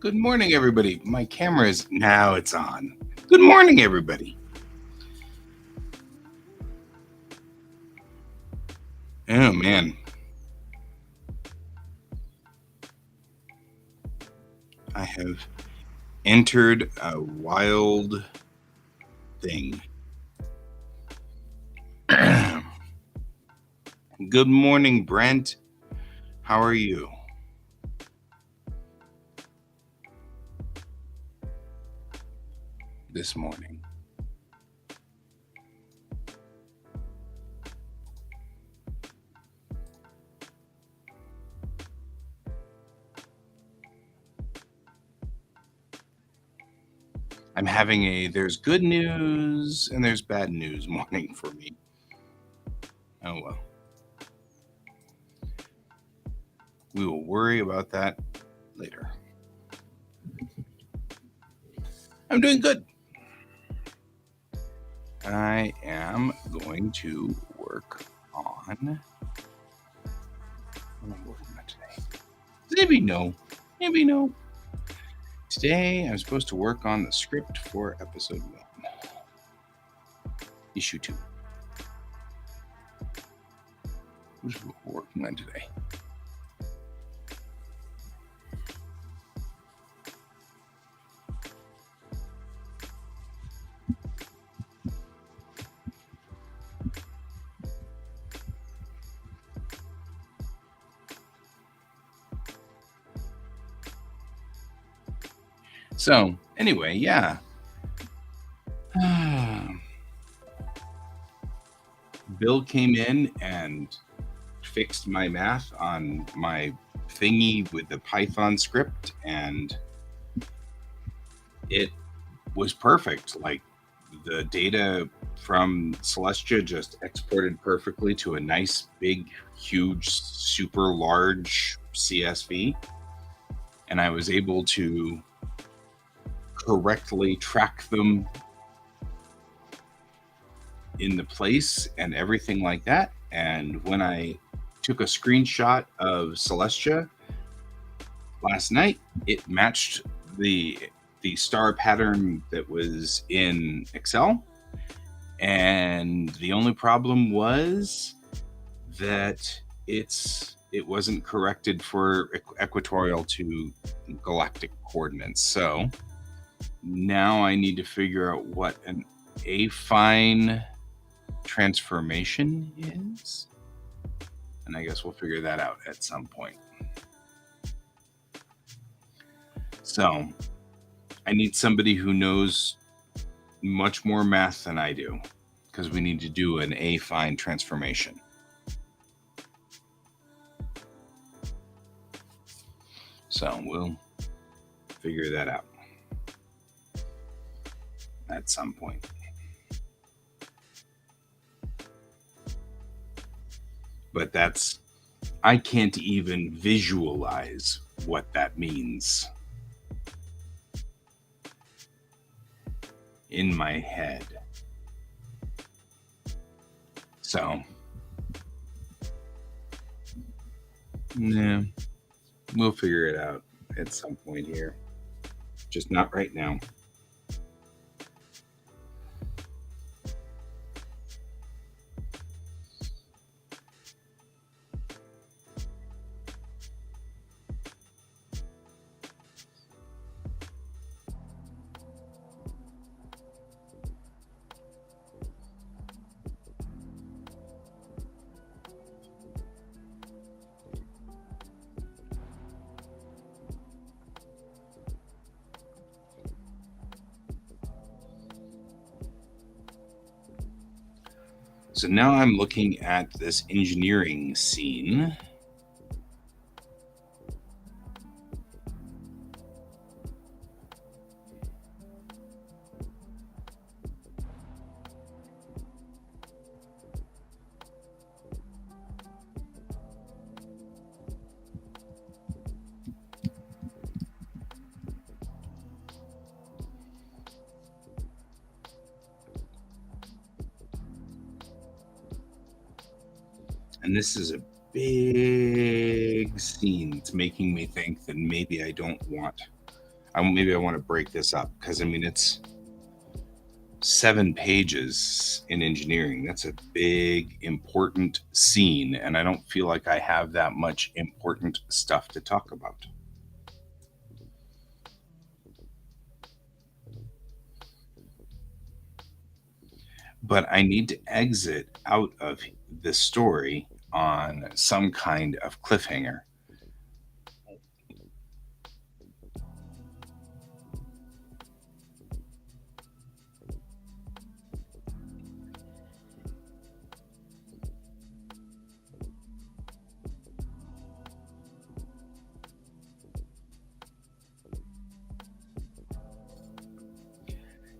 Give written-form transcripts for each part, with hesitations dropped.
Good morning, everybody. My camera is now it's on. Good morning, everybody. Oh, man. I have entered a wild thing. Good morning, Brent. How are you? This morning. I'm having there's good news and there's bad news morning for me. Oh, well. We will worry about that later. I'm doing good. I am going to work on. What am I working on today? Maybe no. Today I'm supposed to work on the script for episode 1, issue 2. Which is what we're working on today. So, anyway, yeah. Bill came in and fixed my math on my thingy with the Python script, and it was perfect. Like, the data from Celestia just exported perfectly to a nice, big, huge, super large CSV. And I was able to correctly track them in the place and everything like that. And when I took a screenshot of Celestia last night, it matched the star pattern that was in Excel. And the only problem was that it wasn't corrected for equatorial to galactic coordinates. So now I need to figure out what an affine transformation is. And I guess we'll figure that out at some point. So I need somebody who knows much more math than I do, because we need to do an affine transformation. So we'll figure that out at some point. But I can't even visualize what that means in my head. So, yeah, we'll figure it out at some point here. Just not right now. So now I'm looking at this engineering scene. And this is a big scene. It's making me think that maybe I don't want Maybe I want to break this up because I mean it's 7 pages in engineering. That's a big, important scene, and I don't feel like I have that much important stuff to talk about. But I need to exit out of this story on some kind of cliffhanger.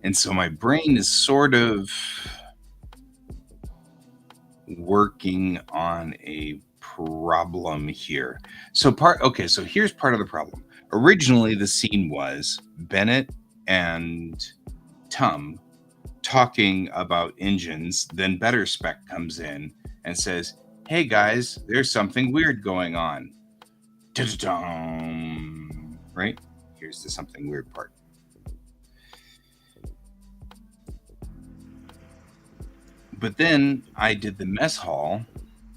And so my brain is sort of working on a problem here. So here's part of the problem. Originally the scene was Bennett and Tum talking about engines, then Better Spec comes in and says, "Hey guys, there's something weird going on." Da-da-dum. Right? Here's the something weird part. But then I did the mess hall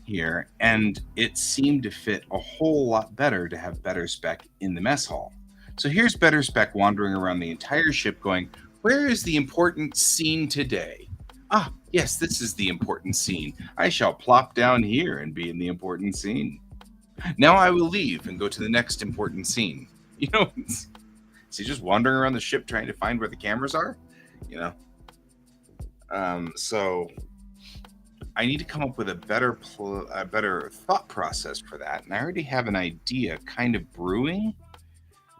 here, and it seemed to fit a whole lot better to have Better Spec in the mess hall. So here's Better Spec wandering around the entire ship going, "Where is the important scene today? Ah, yes, this is the important scene. I shall plop down here and be in the important scene. Now I will leave and go to the next important scene." You know, is he just wandering around the ship trying to find where the cameras are? You know? So I need to come up with a better thought process for that, and I already have an idea kind of brewing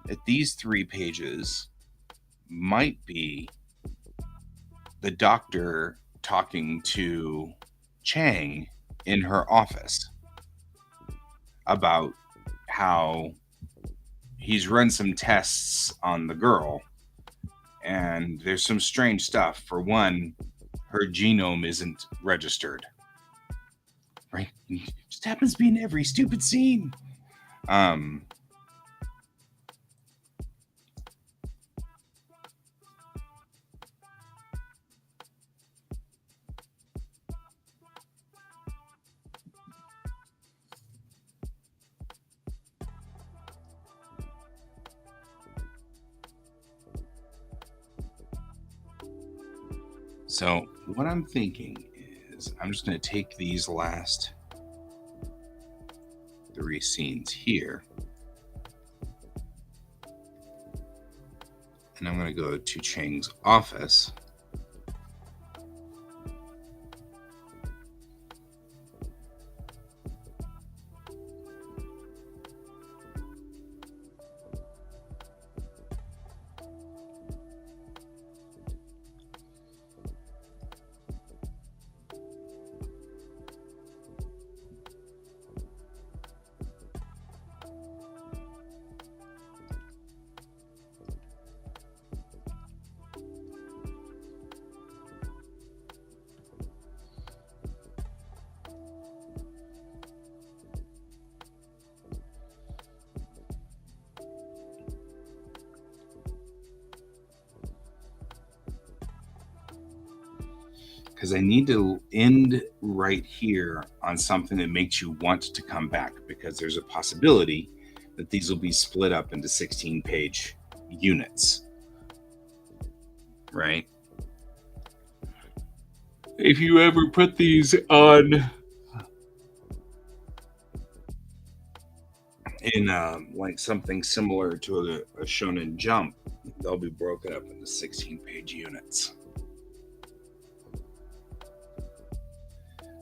that these 3 pages might be the doctor talking to Chang in her office about how he's run some tests on the girl, and there's some strange stuff. For one, her genome isn't registered. Right? It just happens to be in every stupid scene. So what I'm thinking is I'm just going to take these last 3 scenes here, and I'm going to go to Chang's office. Because I need to end right here on something that makes you want to come back, because there's a possibility that these will be split up into 16-page units. Right? If you ever put these on in like something similar to a Shonen Jump, they'll be broken up into 16-page units.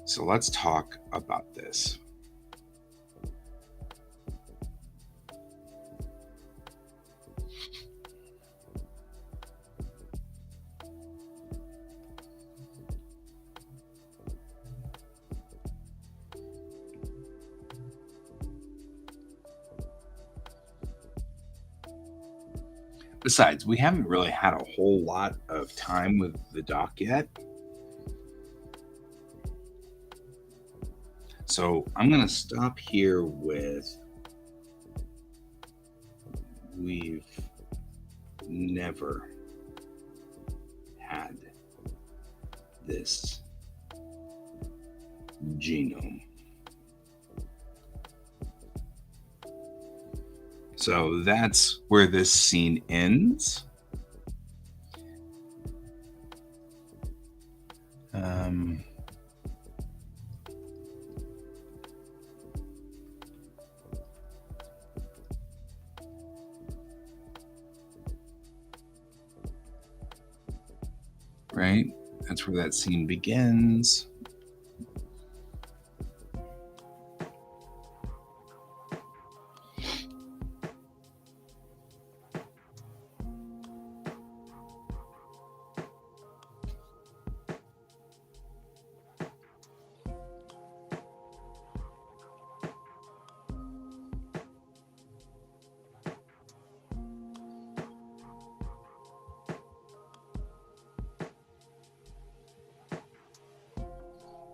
So let's talk about this. Besides, we haven't really had a whole lot of time with the doc yet. So I'm going to stop here with we've never had this genome. So that's where this scene ends. Right? That's where that scene begins.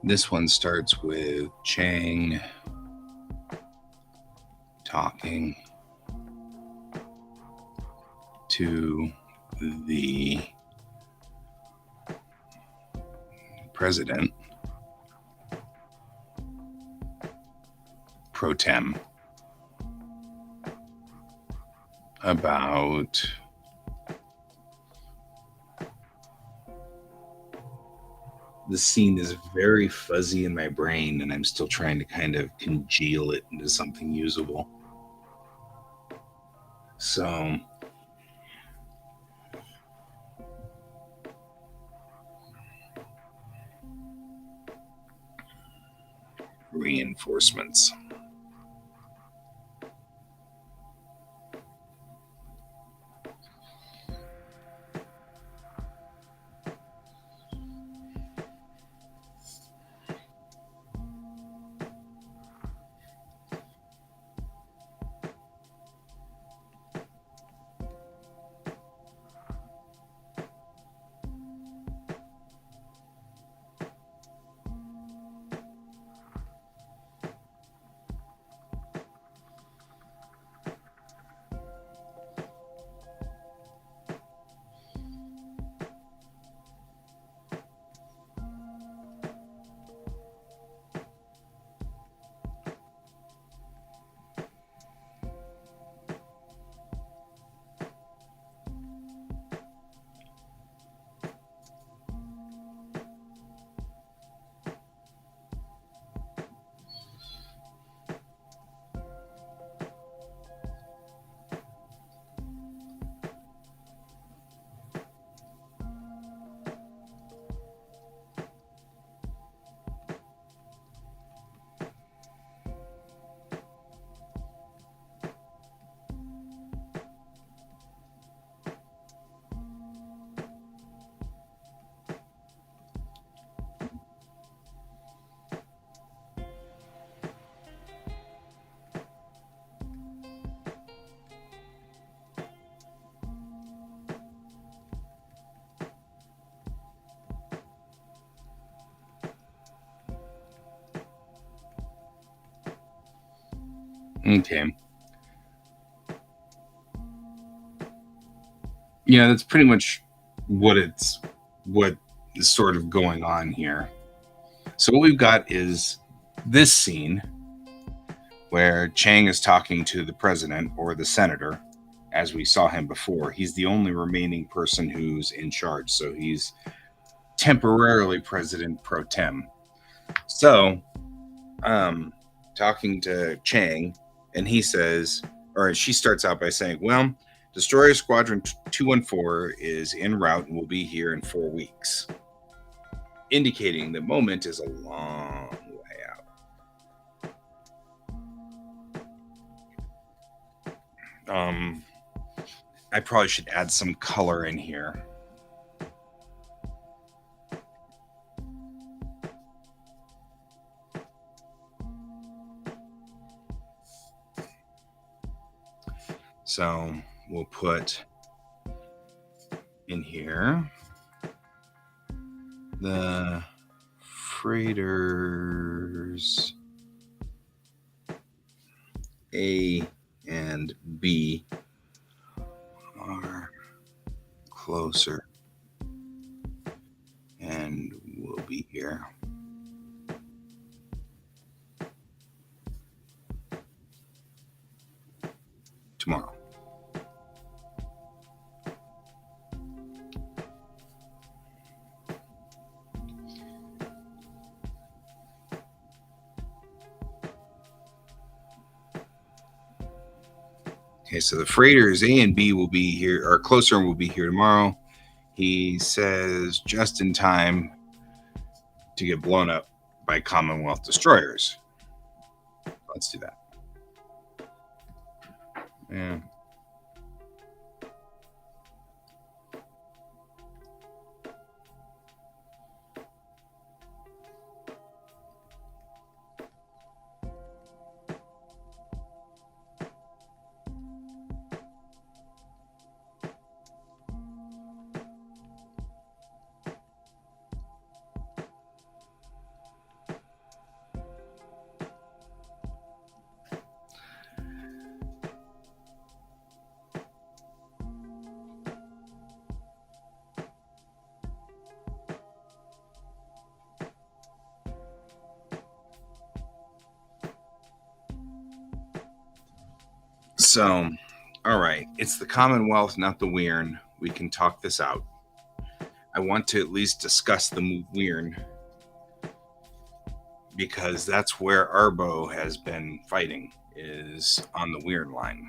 This one starts with Chang talking to the president pro tem about the scene is very fuzzy in my brain, and I'm still trying to kind of congeal it into something usable. So reinforcements. Okay. Yeah, that's pretty much what is sort of going on here. So what we've got is this scene where Chang is talking to the president or the senator, as we saw him before. He's the only remaining person who's in charge, so he's temporarily president pro tem. So, talking to Chang, and he says, or she starts out by saying, well, Destroyer Squadron 214 is en route and will be here in 4 weeks, indicating the moment is a long way out. I probably should add some color in here. So we'll put in here the freighters A and B are closer. And we'll be here. Tomorrow. Okay, so the freighters A and B will be here, or closer and will be here tomorrow. He says just in time to get blown up by Commonwealth destroyers. Let's do that. Yeah. So, all right, it's the Commonwealth, not the Weirn. We can talk this out. I want to at least discuss the move Weirn because that's where Arbo has been fighting, is on the Weirn line.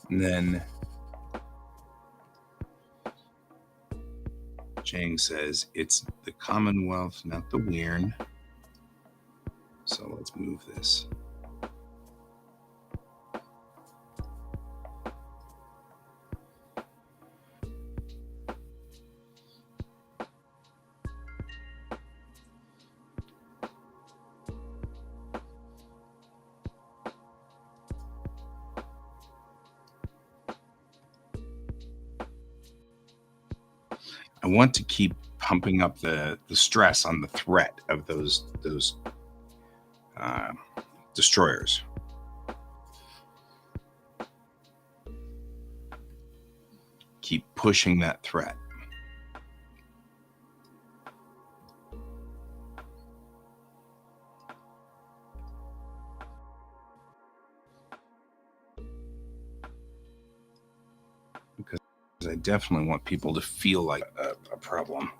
And then Chang says it's the Commonwealth, not the Weirn. So let's move this. I want to keep pumping up the stress on the threat of those destroyers. Keep pushing that threat. Because I definitely want people to feel like a problem.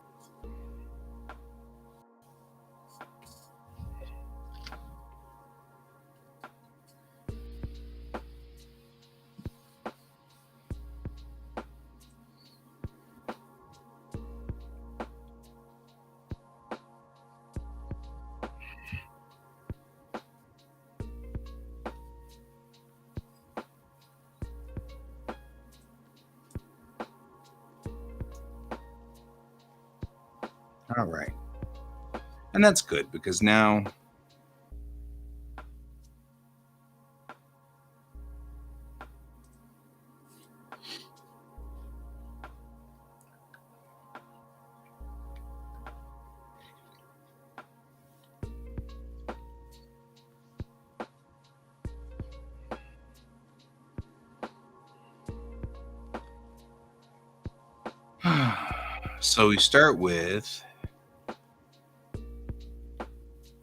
All right. And that's good because now so we start with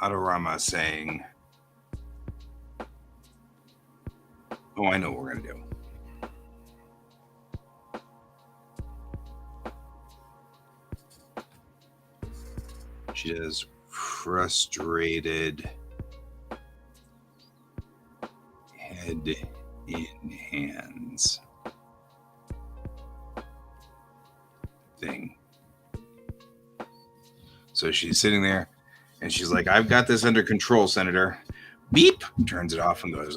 Adorama saying, oh, I know what we're going to do. She is frustrated head in hands thing. So she's sitting there and she's like, I've got this under control, Senator. Beep, turns it off and goes,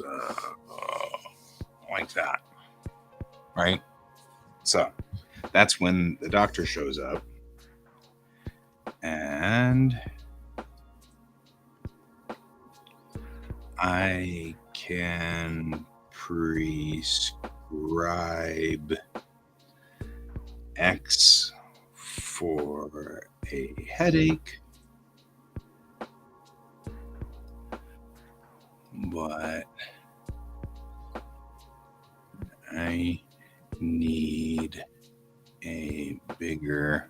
like that. Right? So that's when the doctor shows up. And I can prescribe X for a headache, but I need a bigger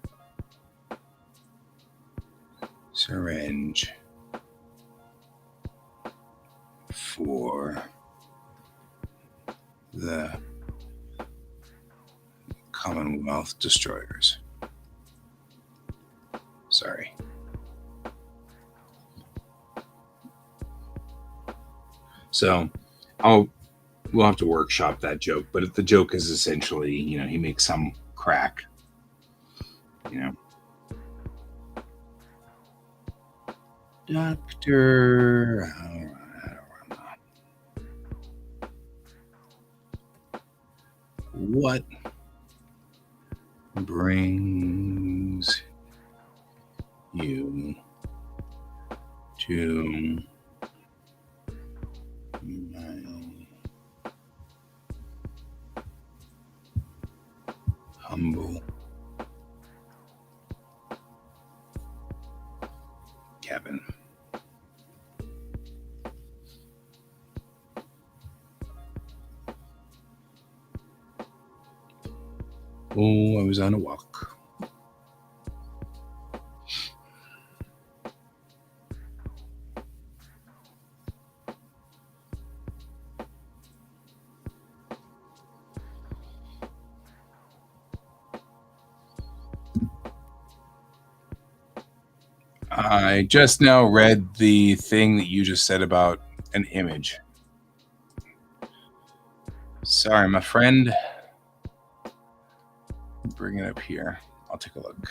syringe for the Commonwealth destroyers. Sorry. So we'll have to workshop that joke, but if the joke is essentially, he makes some crack, Doctor, what brings you to my humble cabin? Oh, I was on a walk. I just now read the thing that you just said about an image. Sorry, my friend. Bring it up here. I'll take a look.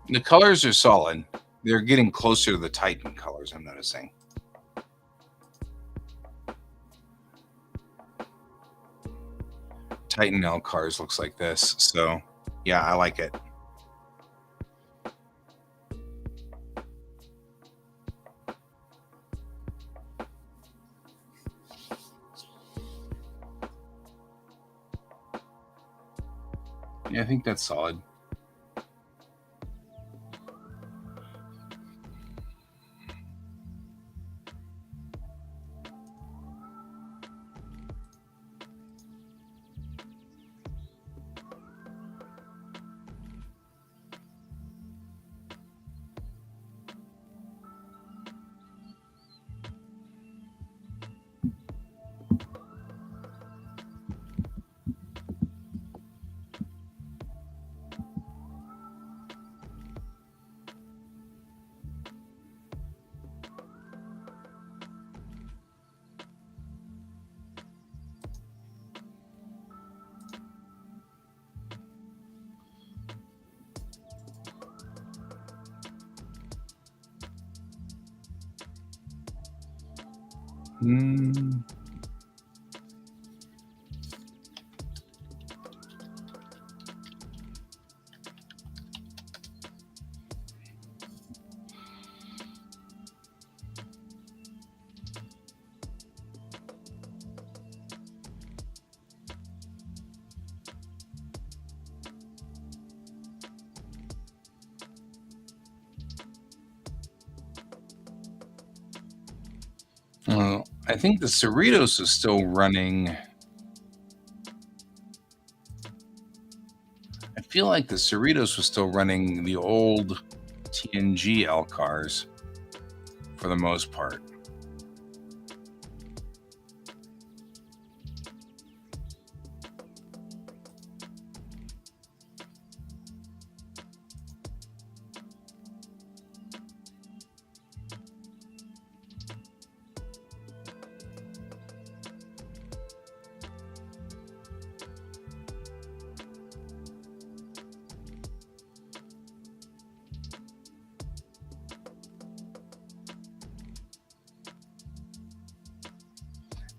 The colors are solid. They're getting closer to the Titan colors, I'm noticing. Titan L cars looks like this. So, yeah, I like it. Yeah, I think that's solid. Well, I think the Cerritos is still running. I feel like the Cerritos was still running the old TNG L cars for the most part.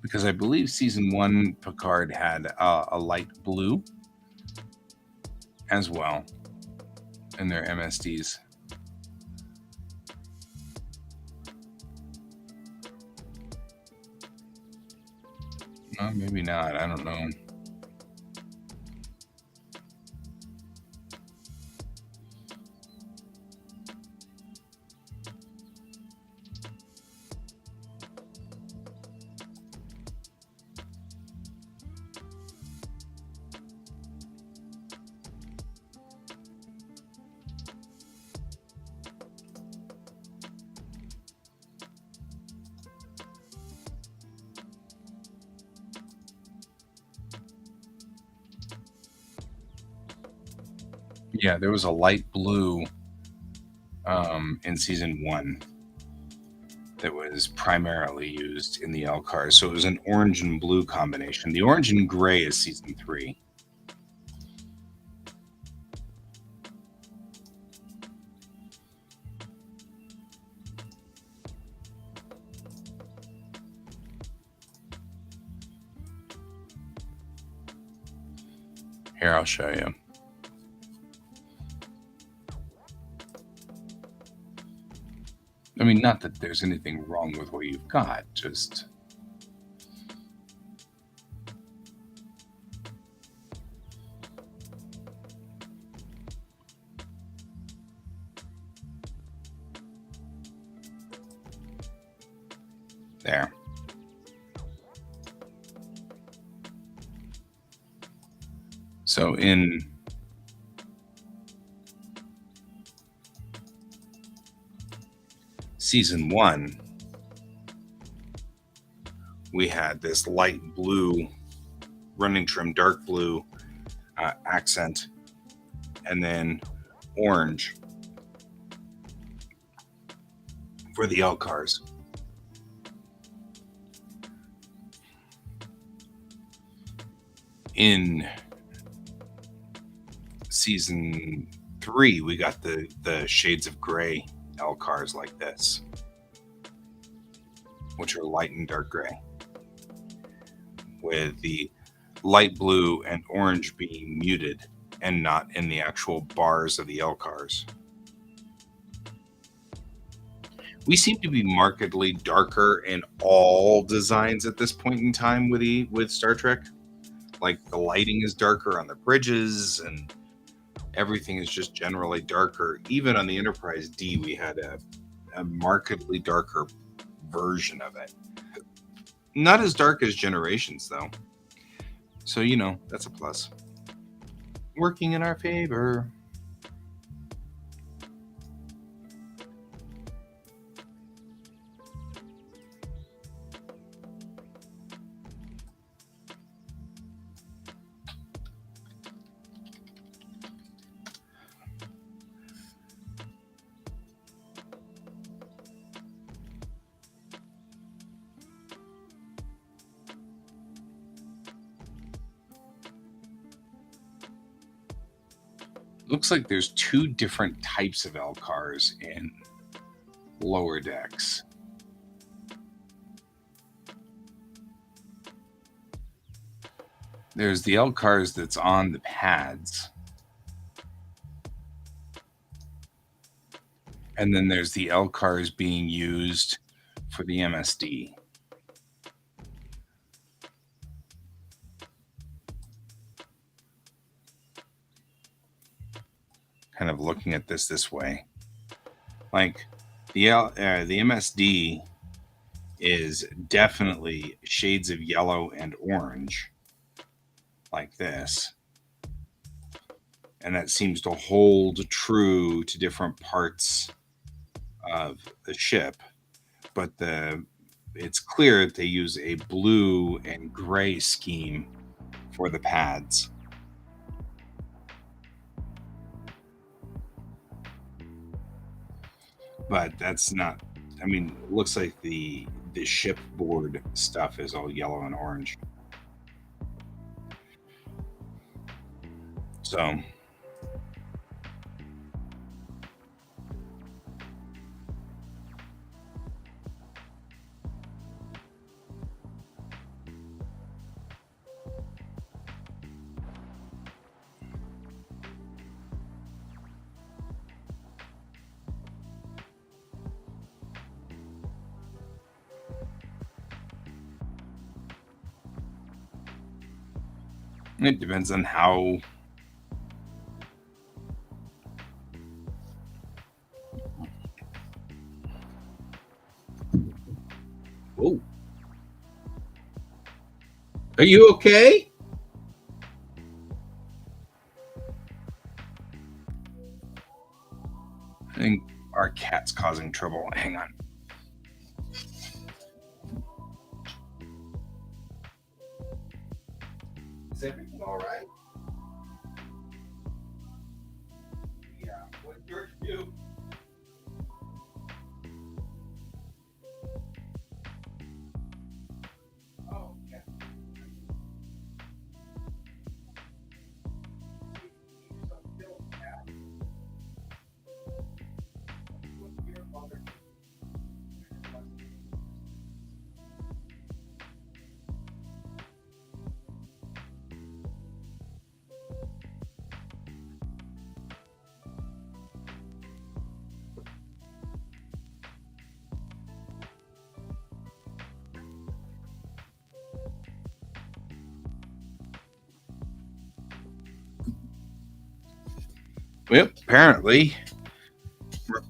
because I believe season 1 Picard had a light blue as well in their MSDs. Maybe not. I don't know. Yeah, there was a light blue in season 1 that was primarily used in the LCARs. So it was an orange and blue combination. The orange and gray is season 3. Here, I'll show you. I mean, not that there's anything wrong with what you've got, just... There. So in season 1, we had this light blue running trim, dark blue accent, and then orange for the LCARs. In season 3, we got the shades of gray LCARs like this, which are light and dark gray, with the light blue and orange being muted and not in the actual bars of the LCARs. We seem to be markedly darker in all designs at this point in time with Star Trek. Like the lighting is darker on the bridges and everything is just generally darker. Even on the Enterprise D, we had a markedly darker version of it. Not as dark as Generations, though. So, that's a plus. Working in our favor. Looks like there's 2 different types of LCARs in lower decks. There's the LCARs that's on the pads. And then there's the LCARs being used for the MSD. Kind of looking at this way. Like the MSD is definitely shades of yellow and orange, like this. And that seems to hold true to different parts of the ship. But it's clear that they use a blue and gray scheme for the pads. But that's not, it looks like the shipboard stuff is all yellow and orange. So It depends on how. Oh, are you okay? I think our cat's causing trouble. Hang on. Is everything all right? Yeah. What did George do? Oh, yeah. Well, apparently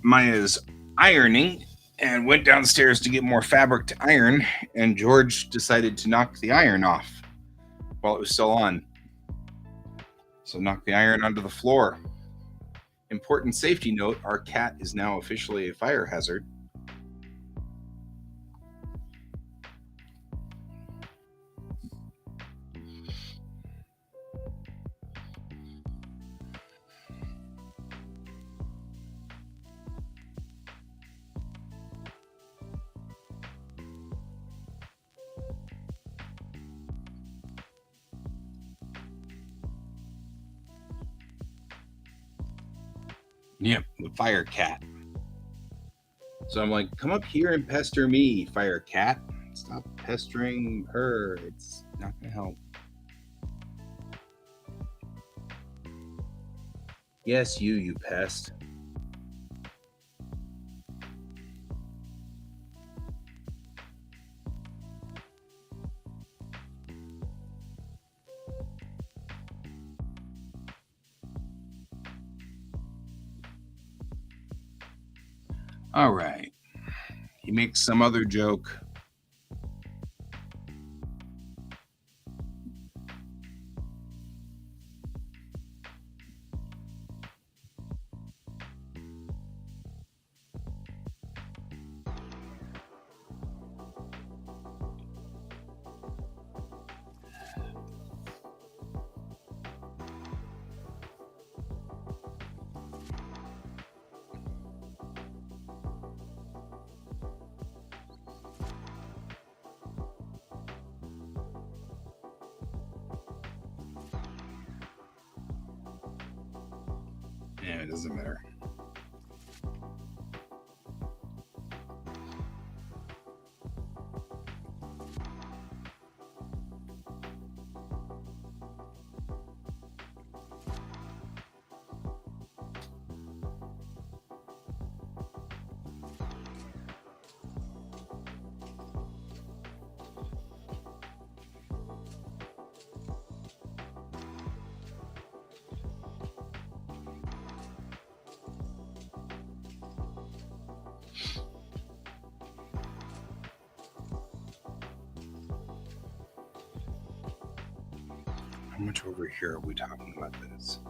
Maya's ironing and went downstairs to get more fabric to iron, and George decided to knock the iron off while it was still on. So knocked the iron onto the floor. Important safety note, our cat is now officially a fire hazard. Yep, the fire cat. So I'm like, come up here and pester me, fire cat. Stop pestering her. It's not going to help. Yes, you pest. All right. He makes some other joke. Yeah, it doesn't matter. How much over here are we talking about this?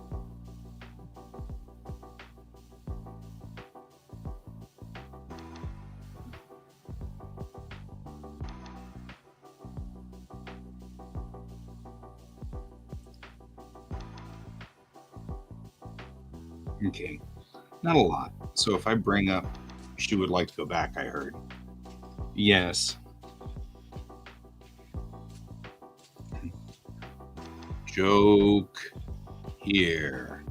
Okay, not a lot. So if I bring up, she would like to go back, I heard. Yes. Joke here.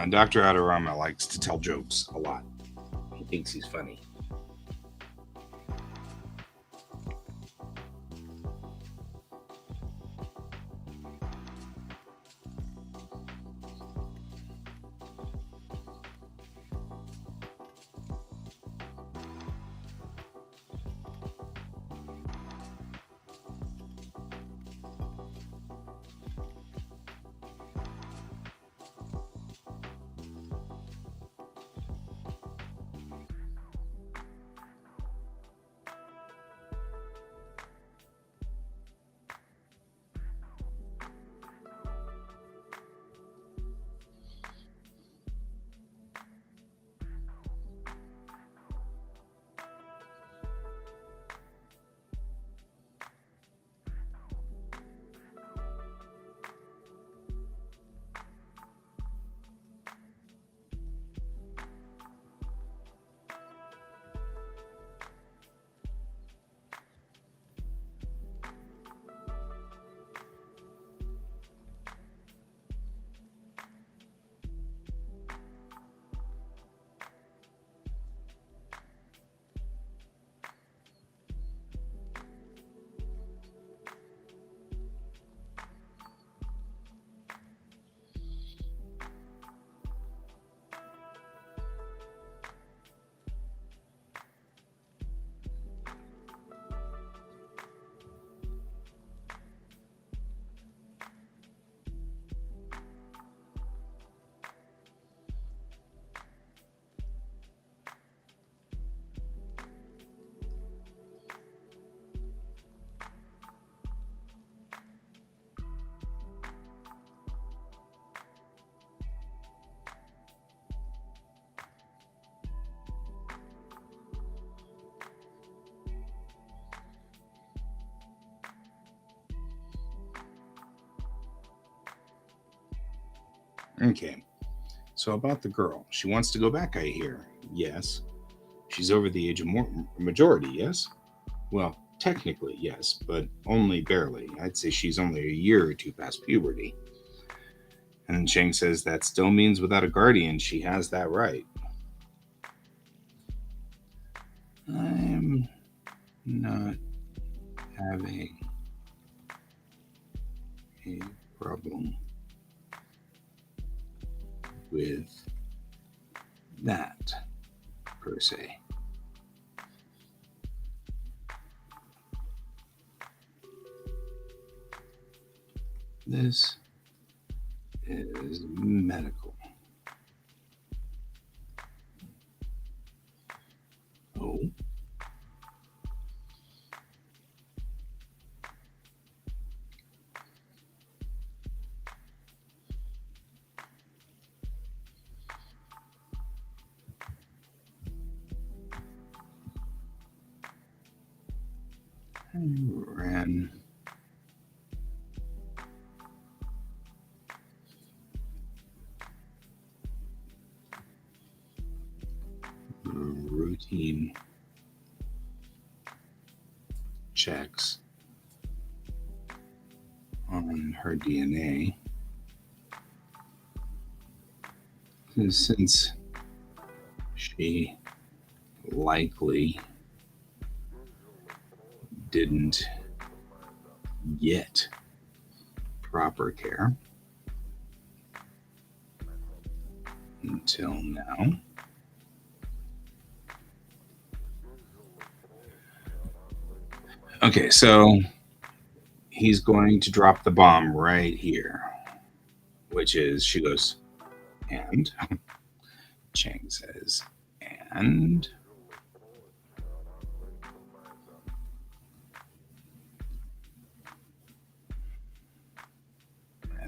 Dr. Adorama likes to tell jokes a lot. He thinks he's funny. Okay. So about the girl. She wants to go back, I hear. Yes. She's over the age of majority, yes? Well, technically, yes, but only barely. I'd say she's only a year or two past puberty. And then Chang says that still means without a guardian, she has that right. I'm not having a problem with that, per se. This is medical. Oh. I ran routine checks on her DNA since she likely didn't get proper care until now. Okay, so he's going to drop the bomb right here, which is she goes, and Chang says, and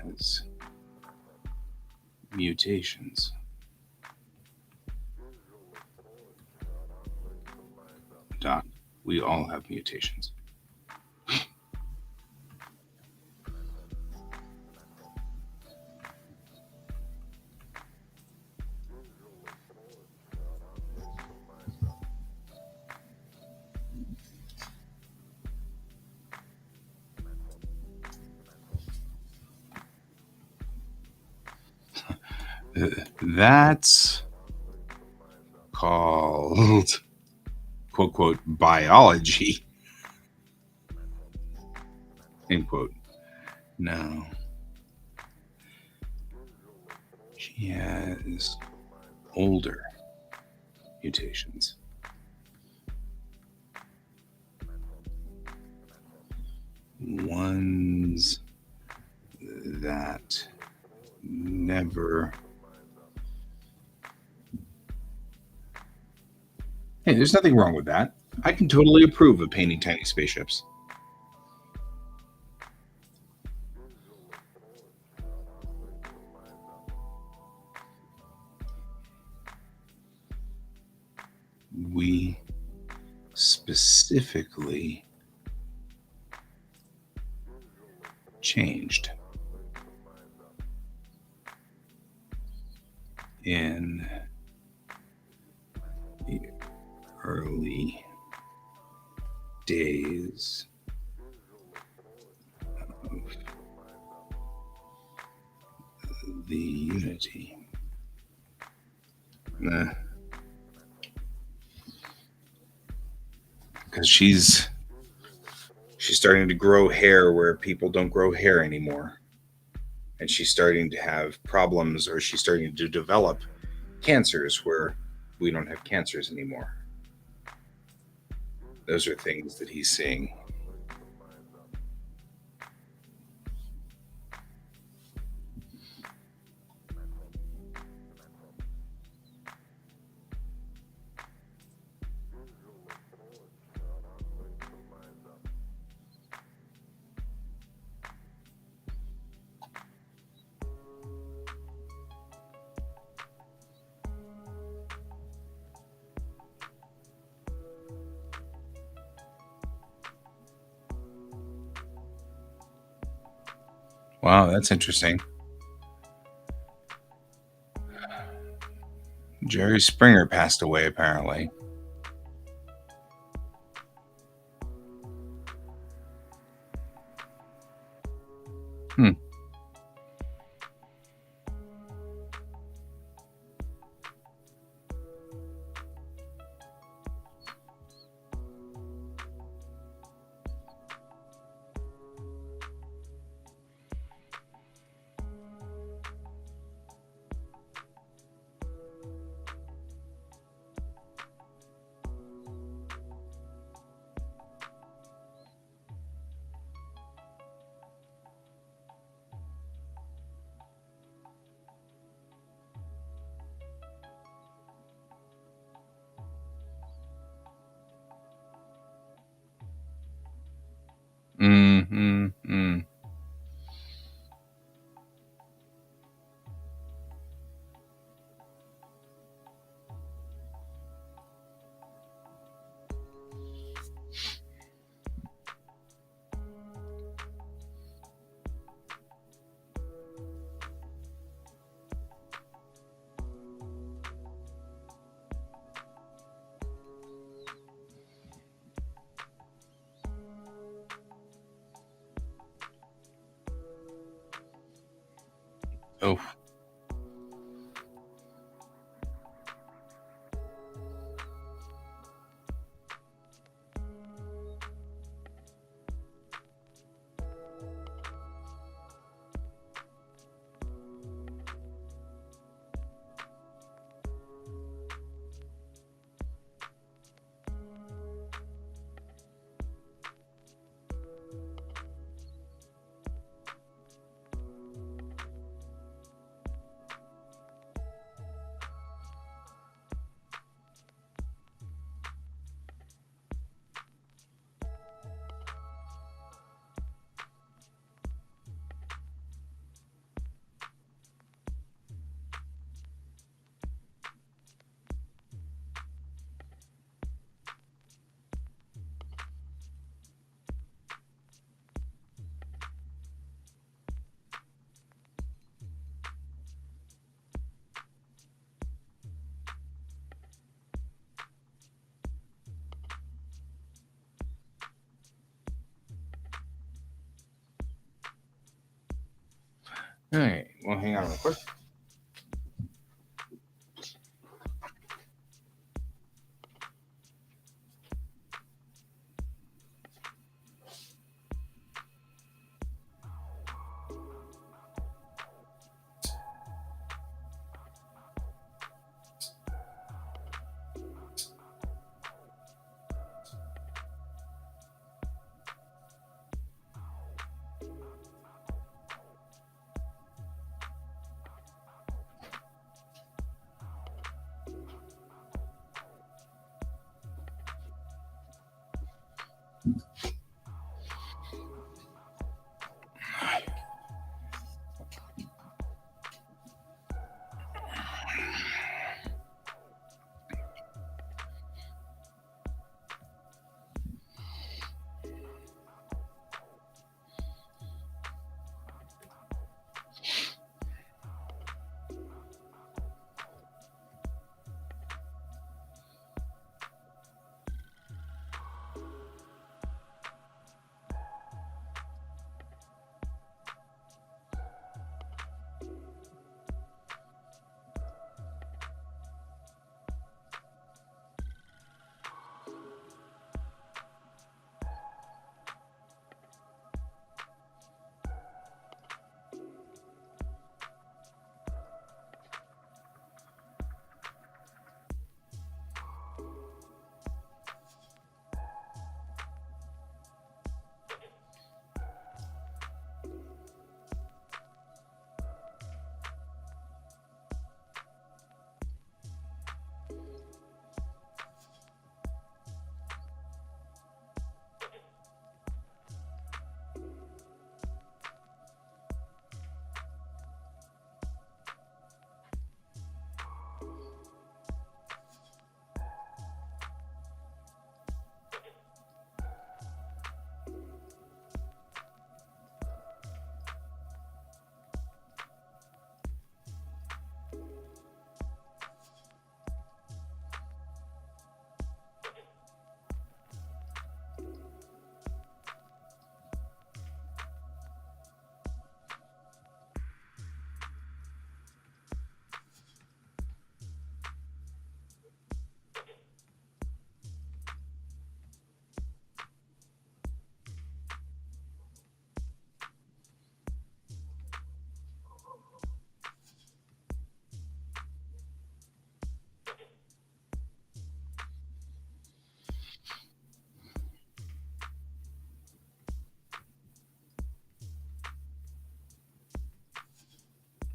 has mutations. Doc, we all have mutations. That's called, quote, quote, biology, end quote. No. She has older mutations. Ones that never. Hey, there's nothing wrong with that. I can totally approve of painting tiny spaceships. We specifically changed in the early days of the Unity. Because she's starting to grow hair where people don't grow hair anymore. And she's starting to have problems, or she's starting to develop cancers where we don't have cancers anymore. Those are things that he's seeing. Wow, that's interesting. Jerry Springer passed away, apparently. Hmm. Mm. Oh. All right. Well, hang on real quick.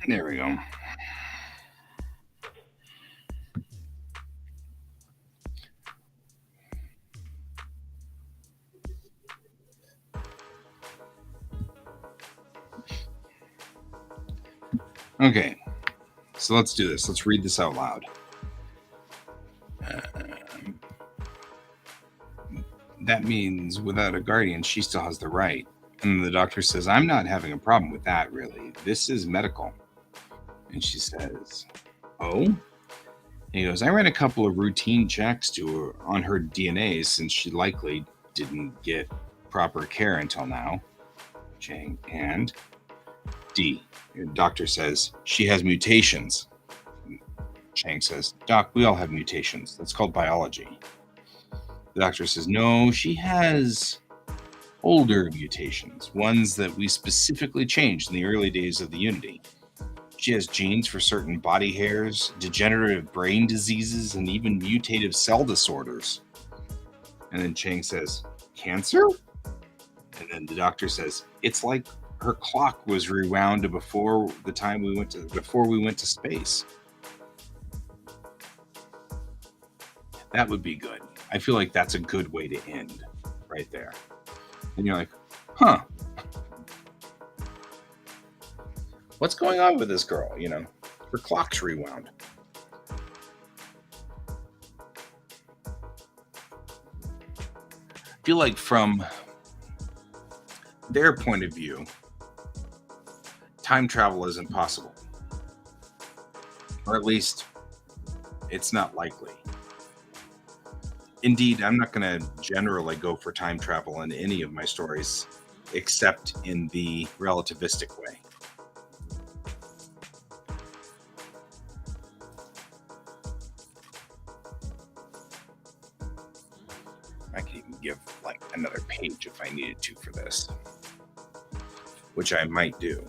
There we go. Okay, so let's do this. Let's read this out loud. That means without a guardian, she still has the right. And the doctor says, I'm not having a problem with that, really. This is medical. And she says, oh? And he goes, I ran a couple of routine checks on her DNA since she likely didn't get proper care until now. Chang, and D. The doctor says, she has mutations. Chang says, Doc, we all have mutations. That's called biology. The doctor says, no, she has older mutations, ones that we specifically changed in the early days of the Unity. She has genes for certain body hairs, degenerative brain diseases, and even mutative cell disorders. And then Chang says, cancer? And then the doctor says, it's like her clock was rewound to before we went to space. That would be good. I feel like that's a good way to end right there. And you're like, huh. What's going on with this girl? You know, her clock's rewound. I feel like from their point of view, time travel is impossible. Or at least it's not likely. Indeed, I'm not going to generally go for time travel in any of my stories, except in the relativistic way. I could even give like another page if I needed to for this, which I might do.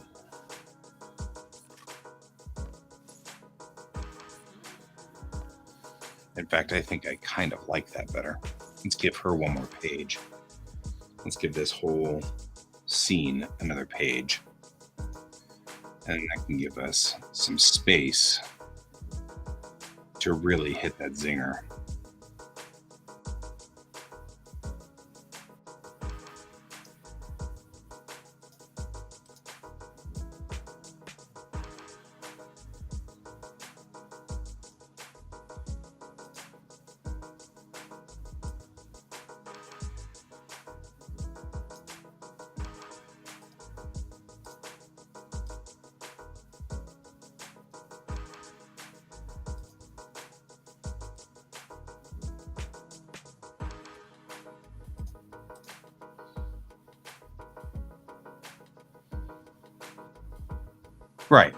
In fact, I think I kind of like that better. Let's give her one more page. Let's give this whole scene another page. And that can give us some space to really hit that zinger. Right.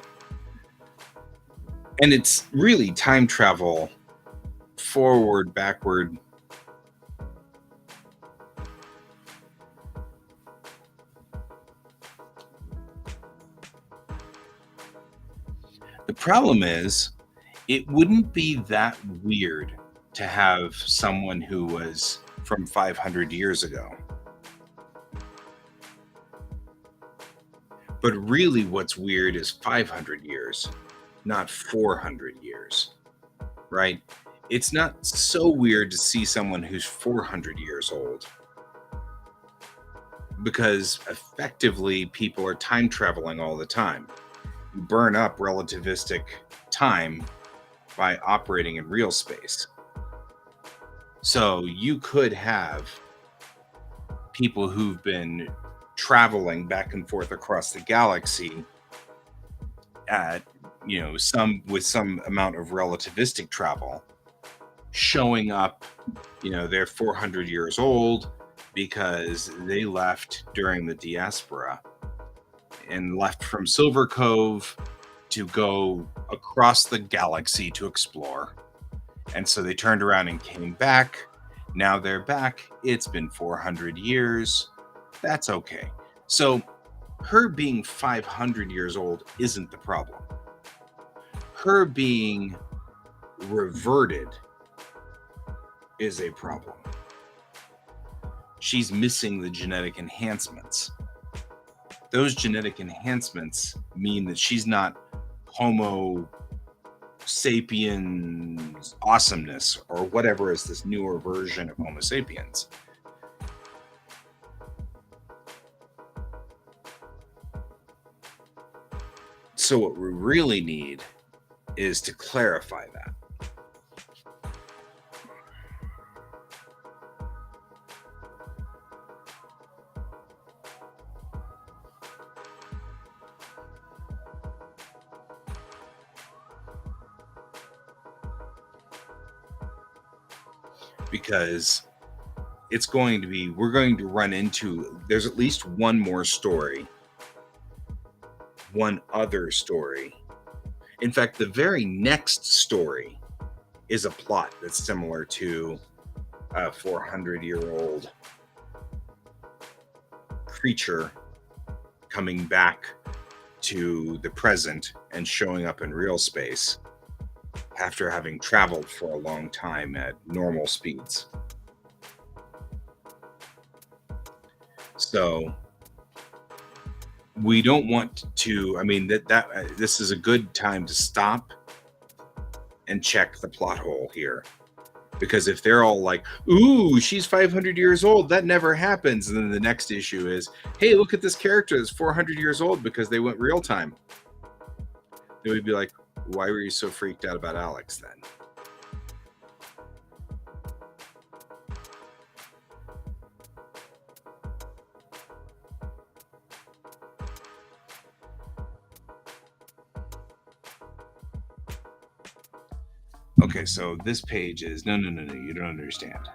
And it's really time travel forward, backward. The problem is, it wouldn't be that weird to have someone who was from 500 years ago. But really what's weird is 500 years, not 400 years, right? It's not so weird to see someone who's 400 years old, because effectively people are time traveling all the time. You burn up relativistic time by operating in real space. So you could have people who've been traveling back and forth across the galaxy at, with some amount of relativistic travel, showing up, they're 400 years old because they left during the diaspora and left from Silver Cove to go across the galaxy to explore. And so they turned around and came back. Now they're back. It's been 400 years. That's okay. So her being 500 years old isn't the problem. Her being reverted is a problem. She's missing the genetic enhancements. Those genetic enhancements mean that she's not Homo sapiens awesomeness or whatever is this newer version of Homo sapiens. So what we really need is to clarify that. Because it's going to be, we're going to run into, there's at least one more story, one other story. In fact, the very next story is a plot that's similar to a 400-year-old creature coming back to the present and showing up in real space after having traveled for a long time at normal speeds. So we don't want to, I mean, this is a good time to stop and check the plot hole here. Because if they're all like, ooh, she's 500 years old, that never happens. And then the next issue is, hey, look at this character that's 400 years old because they went real time. Then we'd be like, why were you so freaked out about Alex then? Okay, so this page is, no, you don't understand.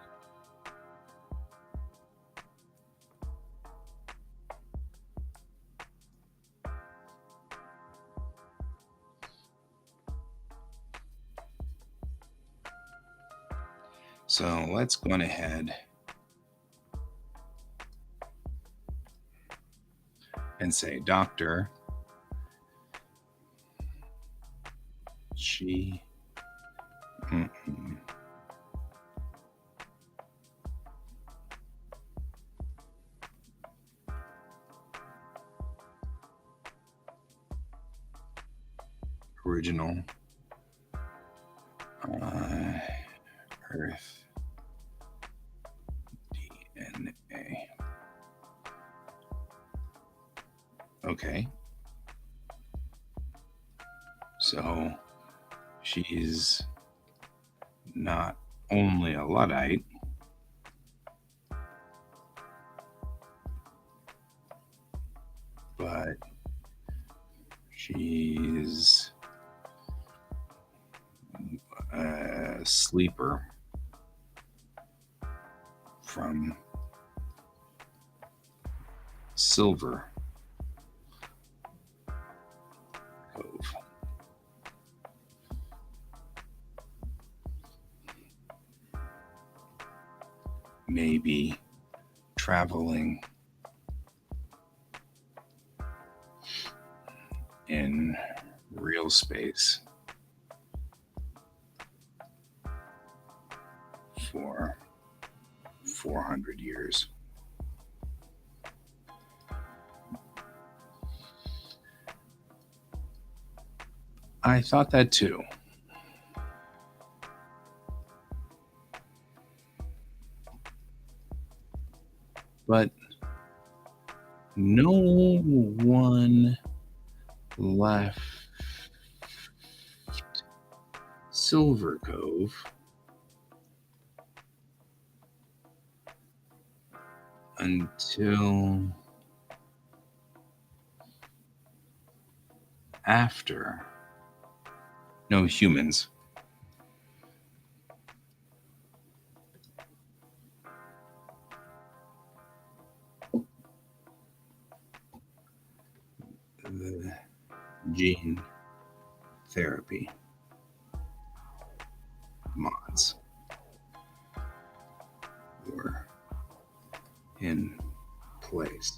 So let's go ahead and say, Doctor, she... original Earth DNA. Okay. So she's not only a Luddite, but she's a sleeper from Silver Cove. Maybe traveling in real space for 400 years. I thought that too. But no one left Silver Cove until after. No humans. The gene therapy mods were in place.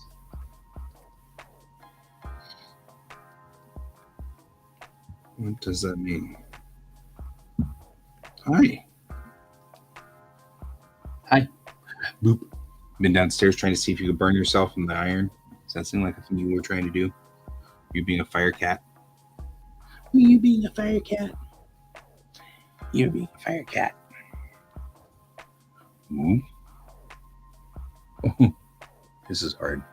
What does that mean? Hi. Hi. Boop. Been downstairs trying to see if you could burn yourself in the iron. Does that seem like a thing you were trying to do? You being a fire cat? You being a fire cat. You being a fire cat. Ooh. This is hard.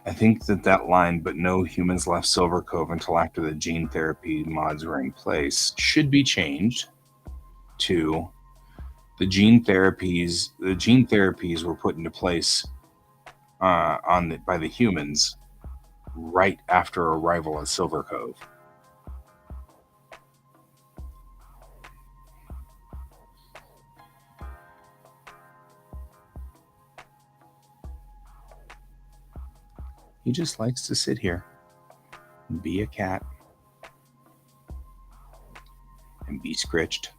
I think that line, but no humans left Silver Cove until after the gene therapy mods were in place, should be changed to the gene therapies. The gene therapies were put into place by the humans right after arrival at Silver Cove. He just likes to sit here and be a cat and be scritched.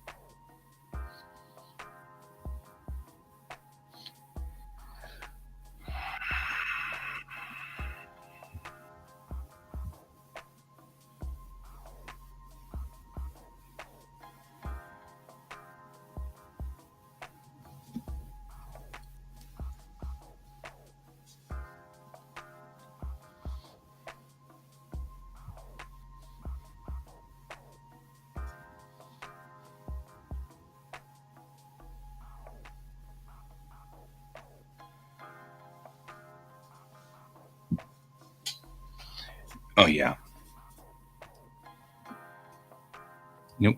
Oh, yeah. Nope.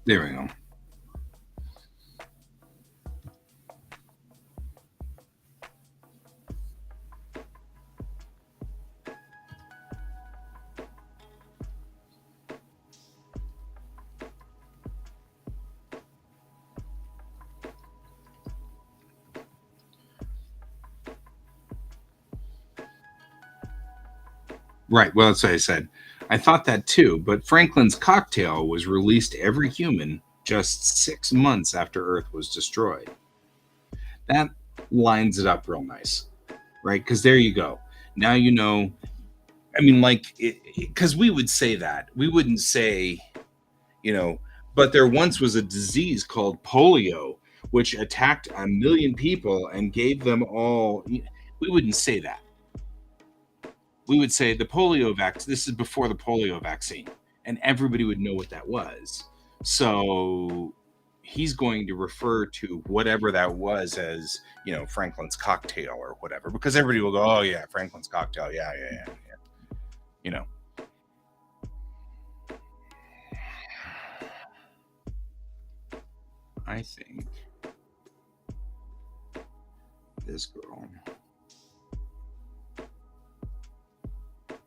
There we go. Right. Well, that's what I said. I thought that too, but Franklin's cocktail was released to every human just 6 months after Earth was destroyed. That lines it up real nice, right? Because there you go. Now you know. I mean, like, because we would say that. We wouldn't say, you know, but there once was a disease called polio, which attacked 1 million people and gave them all. We wouldn't say that. We would say the polio vaccine. This is before the polio vaccine, and everybody would know what that was. So he's going to refer to whatever that was as, Franklin's cocktail or whatever, because everybody will go, "Oh yeah, Franklin's cocktail, yeah, yeah, yeah, yeah." You know, I think this girl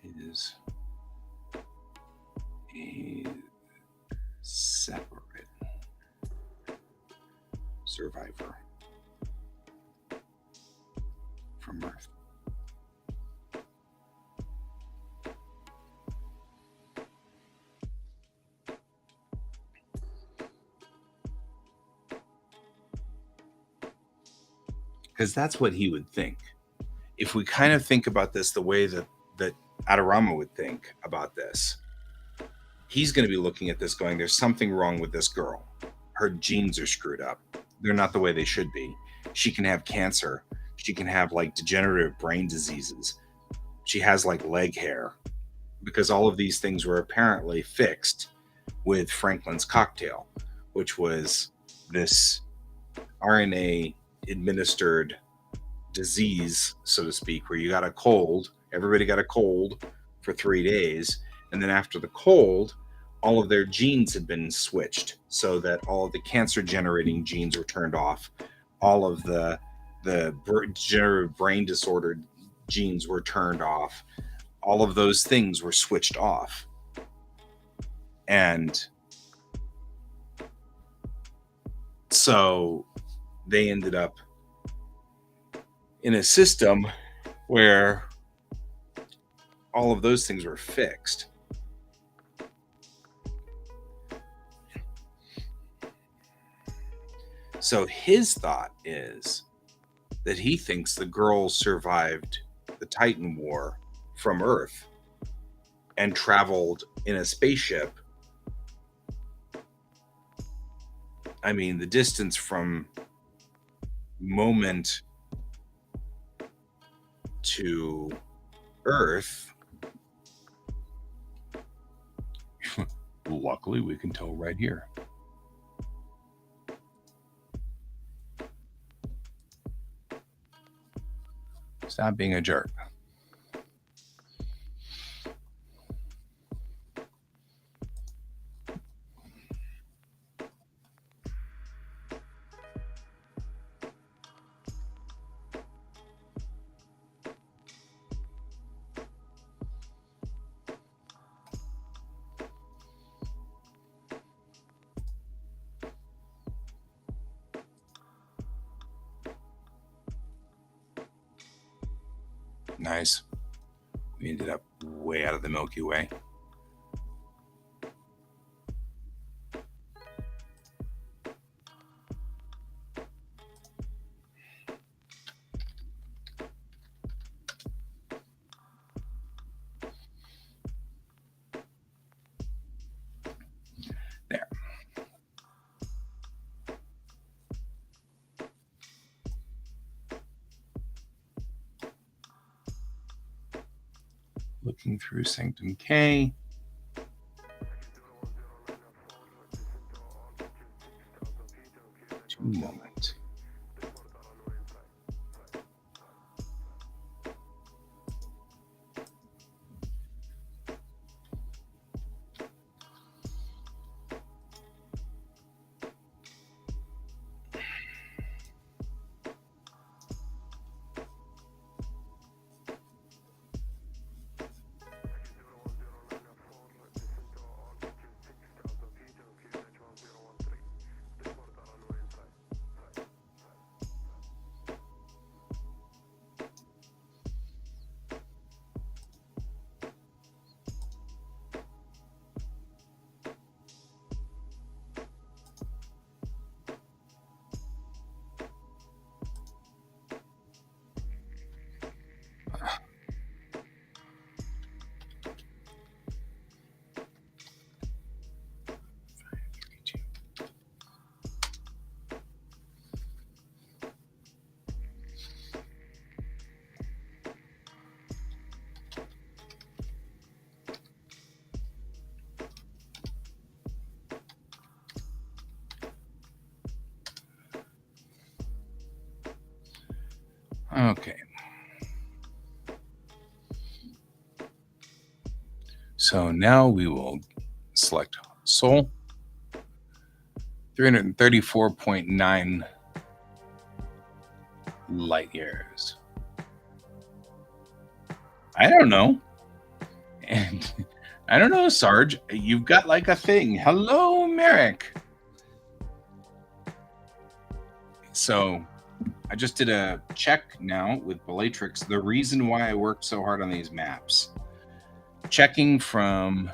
is a separate survivor from Earth. Because that's what he would think. If we kind of think about this the way that Adorama would think about this. He's going to be looking at this going, there's something wrong with this girl. Her genes are screwed up. They're not the way they should be. She can have cancer. She can have like degenerative brain diseases. She has like leg hair, because all of these things were apparently fixed with Franklin's cocktail, which was this RNA administered disease, so to speak, where you got a cold, everybody got a cold for 3 days, and then after the cold, all of their genes had been switched so that all of the cancer generating genes were turned off. All of the degenerative brain disordered genes were turned off. All of those things were switched off. And so they ended up in a system where all of those things were fixed. So his thought is that he thinks the girls survived the Titan War from Earth and traveled in a spaceship. I mean, the distance from moment to Earth, luckily we can tell right here. Stop being a jerk. Nice. We ended up way out of the Milky Way. There. Looking through Sanctum K. Two moment. Okay. So now we will select Sol. 334.9 light years. I don't know. And I don't know, Sarge. You've got like a thing. Hello, Merrick. So I just did a check now with Bellatrix. The reason why I worked so hard on these maps. Checking from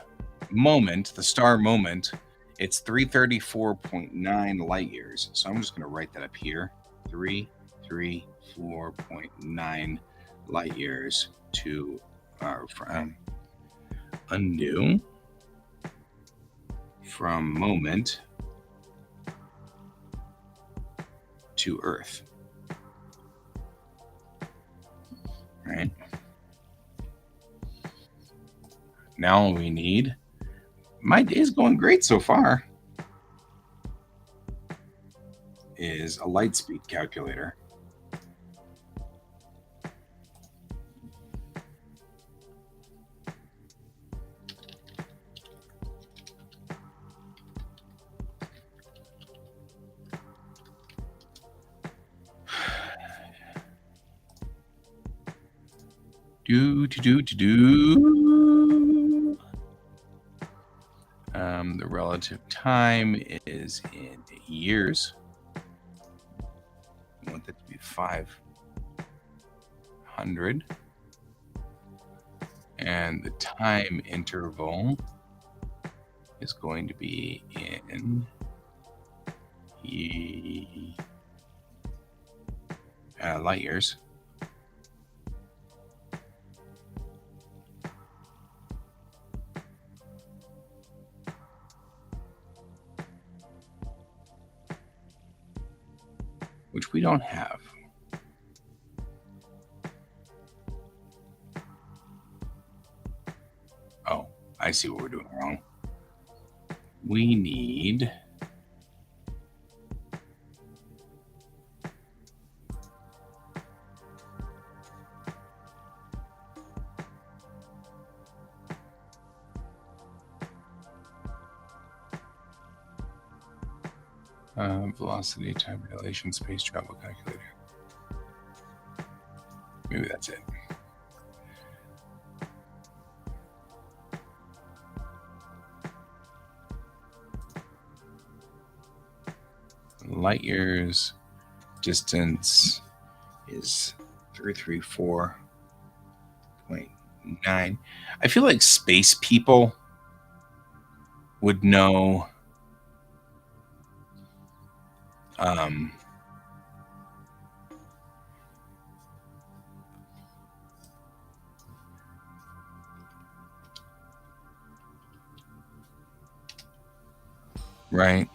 moment, the star moment, it's 334.9 light years. So I'm just going to write that up here. 334.9 light years to undo from moment to Earth. Right. Now we need, my day's going great so far, is a light speed calculator. The relative time is in years. I want that to be 500. And the time interval is going to be in light years. Which we don't have. Oh, I see what we're doing wrong. We need velocity, time relation, space travel calculator. Maybe that's it. Light years distance is 334.9. I feel like space people would know right.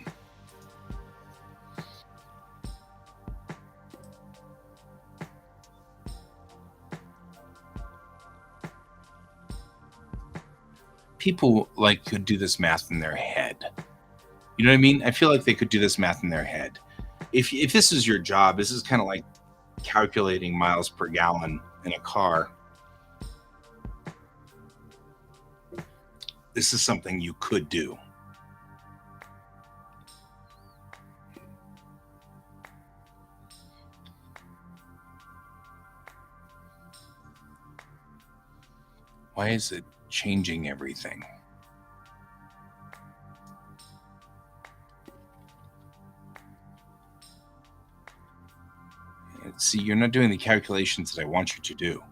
People like could do this math in their head. You know what I mean? I feel like they could do this math in their head. If this is your job, this is kind of like calculating miles per gallon in a car. This is something you could do. Why is it changing everything? See, you're not doing the calculations that I want you to do.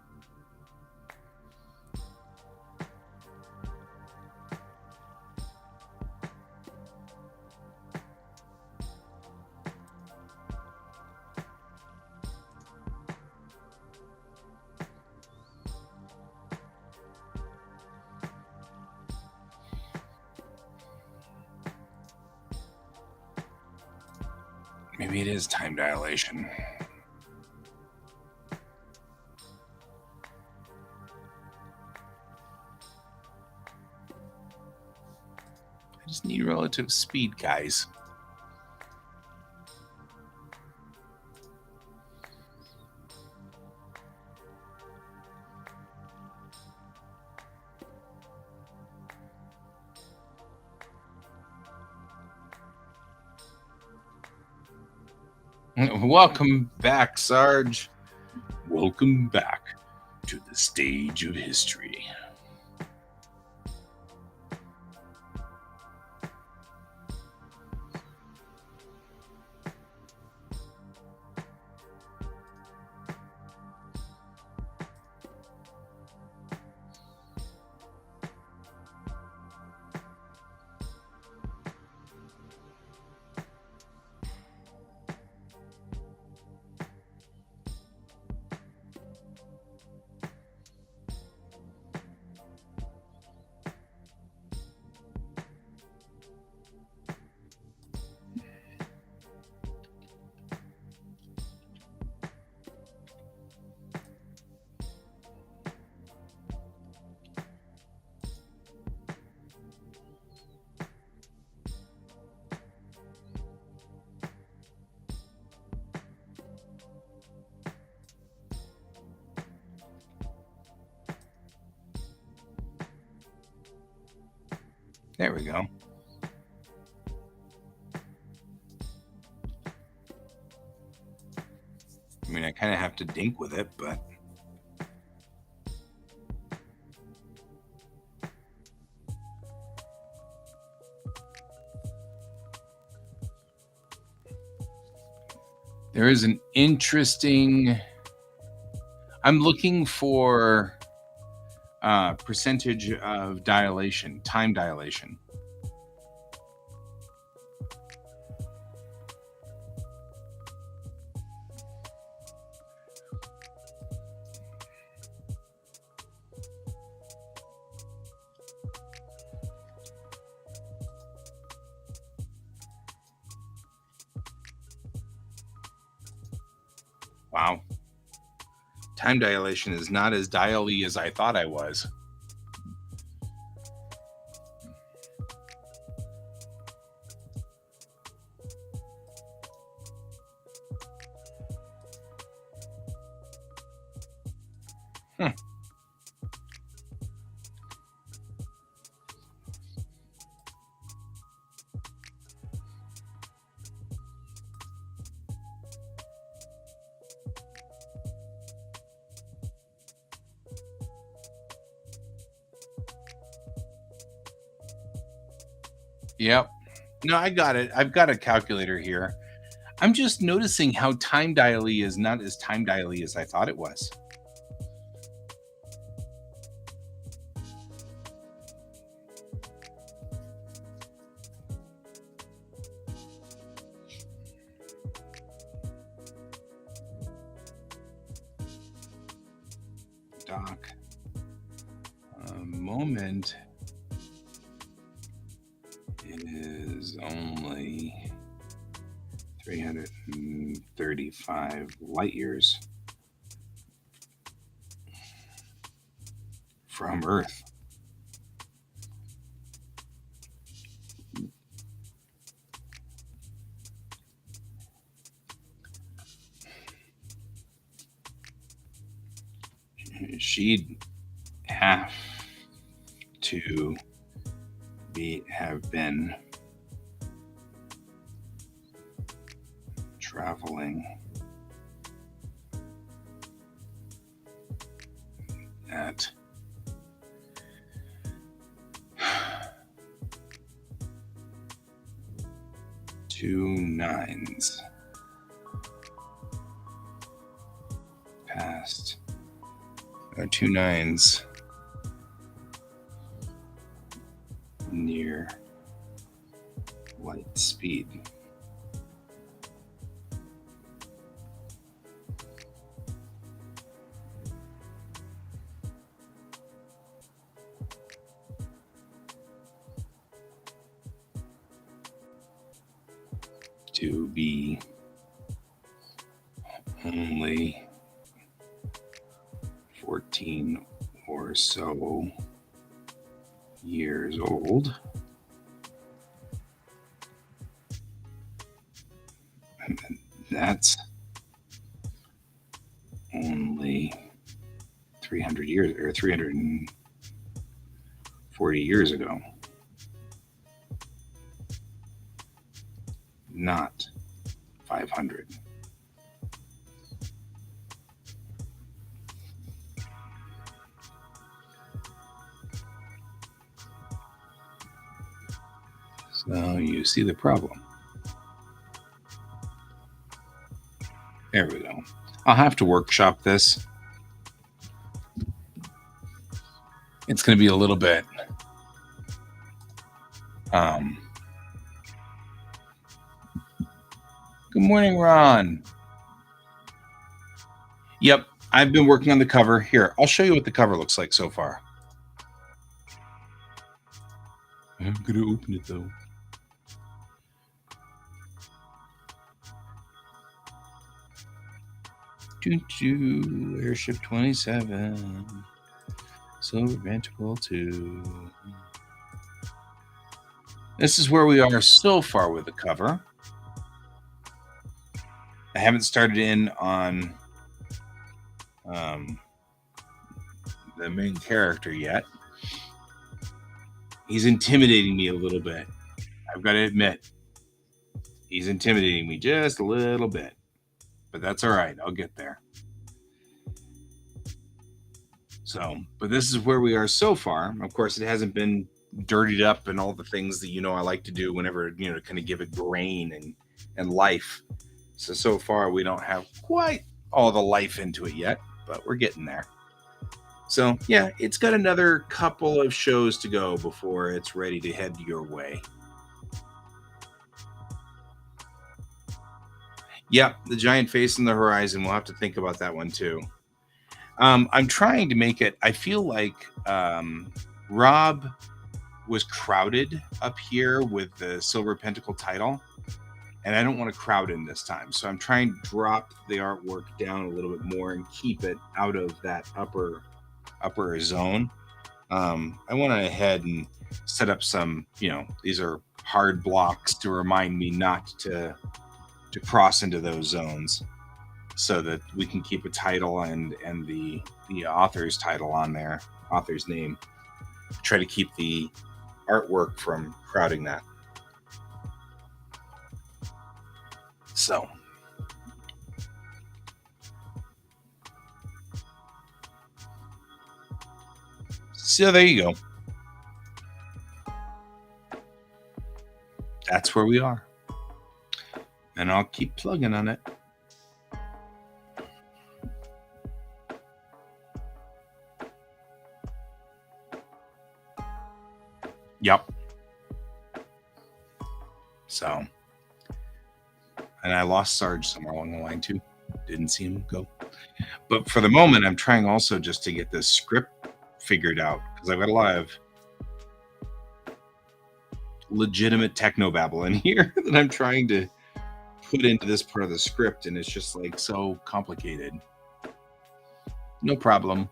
Maybe it is time dilation. I just need relative speed, guys. Welcome back, Sarge. Welcome back to the stage of history. There we go. I mean, I kind of have to dink with it, but there is an interesting. I'm looking for percentage of dilation, time dilation. Wow. Time dilation is not as dial-y as I thought I was. Yep. No, I got it. I've got a calculator here. I'm just noticing how time dial-y is not as time dial-y as I thought it was. Doc. A moment is only 335 light years from Earth. She'd have to have been traveling at 2 nines past 2 nines near light speed. To be only 14 or so years old. That's only 300 years or 340 years ago. Not 500. So you see the problem. There we go. I'll have to workshop this. It's going to be a little bit good morning, Ron. Yep, I've been working on the cover. Here, I'll show you what the cover looks like so far. I'm going to open it, though. Choo-choo, Airship 27. Silver Ventricle 2. This is where we are so far with the cover. I haven't started in on the main character yet. He's intimidating me a little bit. I've got to admit, he's intimidating me just a little bit. But that's all right. I'll get there. So, but this is where we are so far. Of course, it hasn't been dirtied up and all the things that I like to do whenever to kind of give it grain and life. So far we don't have quite all the life into it yet, but we're getting there. So yeah, it's got another couple of shows to go before it's ready to head your way. Yeah, the giant face in the horizon. We'll have to think about that one too. I'm trying to make it. I feel like Rob was crowded up here with the Silver Pentacle title, and I don't want to crowd in this time. So I'm trying to drop the artwork down a little bit more and keep it out of that upper zone. I went ahead and set up some, these are hard blocks to remind me not to cross into those zones, so that we can keep a title and the author's title on there, author's name. Try to keep the artwork from crowding that. So there you go. That's where we are. And I'll keep plugging on it. Yep. So, and I lost Sarge somewhere along the line too. Didn't see him go. But for the moment, I'm trying also just to get this script figured out, because I've got a lot of legitimate technobabble in here that I'm trying to put into this part of the script, and it's just like so complicated. No problem.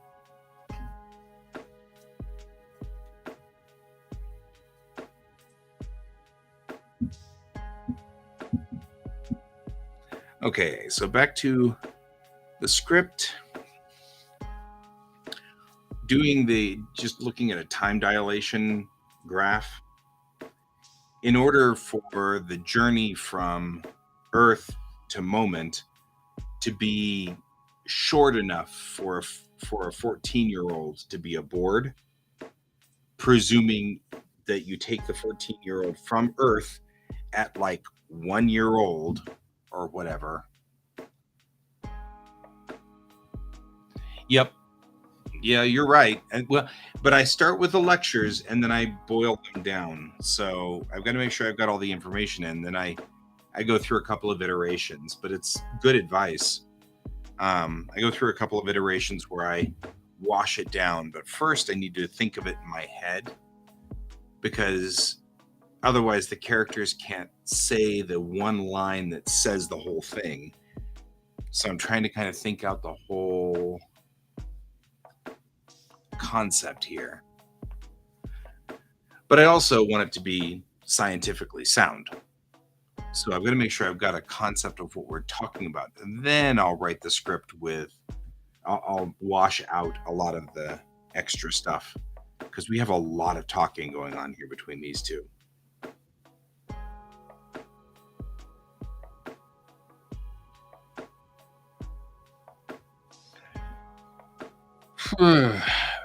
Okay, so back to the script. Just looking at a time dilation graph. In order for the journey from Earth to Moment to be short enough for a 14-year-old to be aboard, presuming that you take the 14-year-old from Earth at like 1 year old or whatever. Yep. Yeah, you're right. And but I start with the lectures and then I boil them down. So I've got to make sure I've got all the information in. Then I go through a couple of iterations, but it's good advice. I go through a couple of iterations where I wash it down, but first I need to think of it in my head, because otherwise the characters can't say the one line that says the whole thing. So I'm trying to kind of think out the whole concept here. But I also want it to be scientifically sound. So I've got to make sure I've got a concept of what we're talking about. And then I'll write the script I'll wash out a lot of the extra stuff, because we have a lot of talking going on here between these two.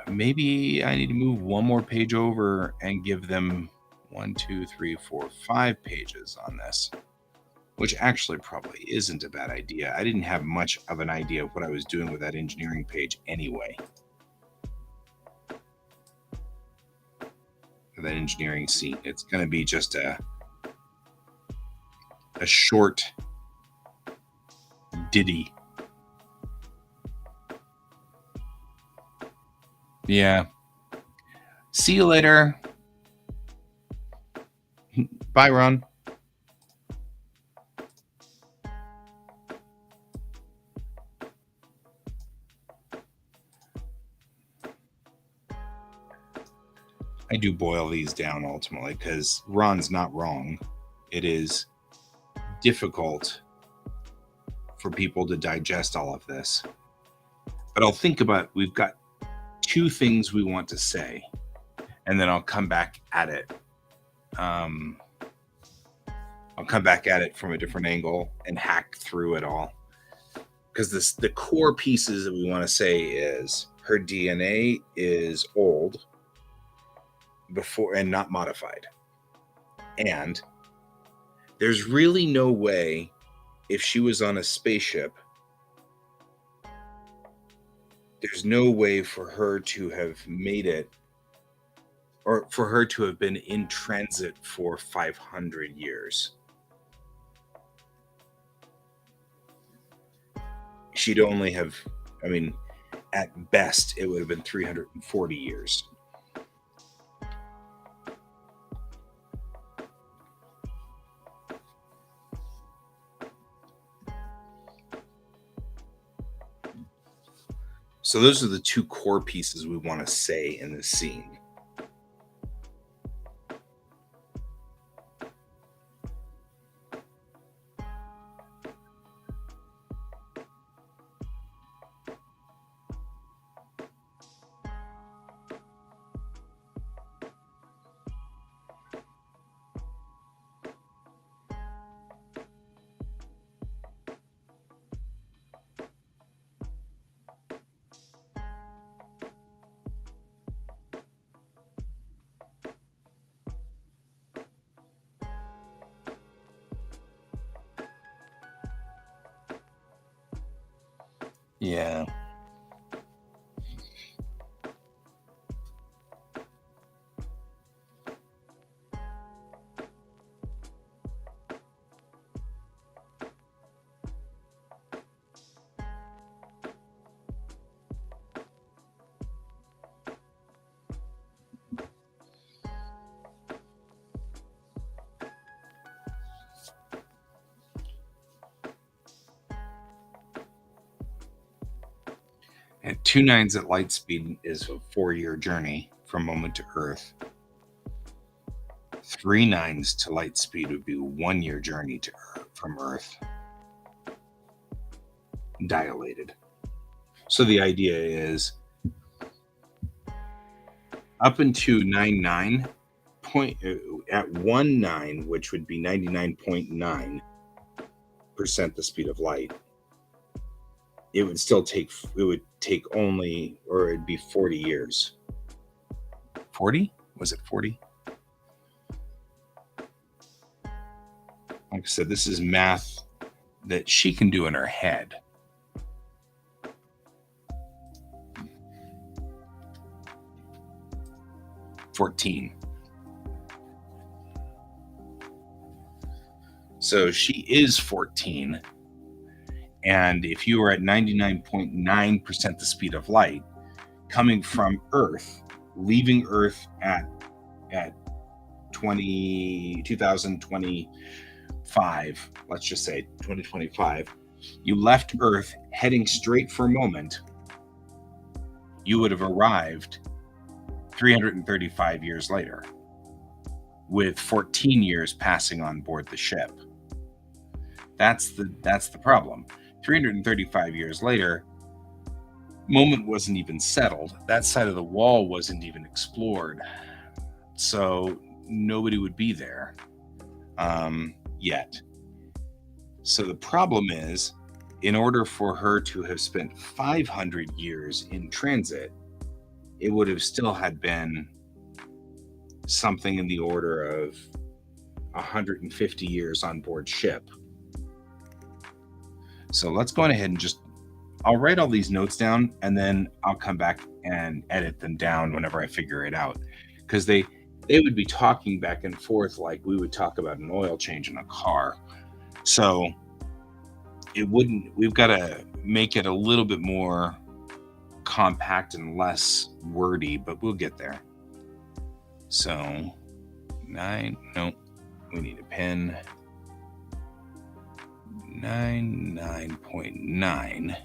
Maybe I need to move one more page over and give them 1, 2, 3, 4, 5 pages on this, which actually probably isn't a bad idea. I didn't have much of an idea of what I was doing with that engineering page anyway. That engineering scene, it's going to be just a short ditty. Yeah. See you later. Bye, Ron. I do boil these down ultimately, because Ron's not wrong. It is difficult for people to digest all of this. But I'll think about, we've got 2 things we want to say. and then I'll come back at it. I'll come back at it from a different angle and hack through it all. Because the core pieces that we want to say is her DNA is old before and not modified. And there's really no way, if she was on a spaceship, there's no way for her to have made it, or for her to have been in transit for 500 years. She'd only have, I mean, at best, it would have been 340 years. So those are the two core pieces we want to say in this scene. Yeah. At 2 nines at light speed is a 4-year journey from moment to Earth. 3 nines to light speed would be a 1-year journey to Earth, from Earth. Dilated. So the idea is up into 9 point at 1 9, which would be 99.9% the speed of light. It would still take, it would take only, or it'd be 40 years. 40? Was it 40? Like I said, this is math that she can do in her head. $14. So she is 14. And if you are at 99.9% the speed of light, coming from Earth, leaving Earth at 2025, let's just say 2025, you left Earth heading straight for a moment, you would have arrived 335 years later, with 14 years passing on board the ship. That's the problem. 335 years later, moment wasn't even settled. That side of the wall wasn't even explored. So nobody would be there yet. So the problem is, in order for her to have spent 500 years in transit, it would have still had been something in the order of 150 years on board ship. So let's go ahead and I'll write all these notes down, and then I'll come back and edit them down whenever I figure it out. Because they would be talking back and forth like we would talk about an oil change in a car. So we've got to make it a little bit more compact and less wordy, but we'll get there. So 9, no, we need a pen. 9.9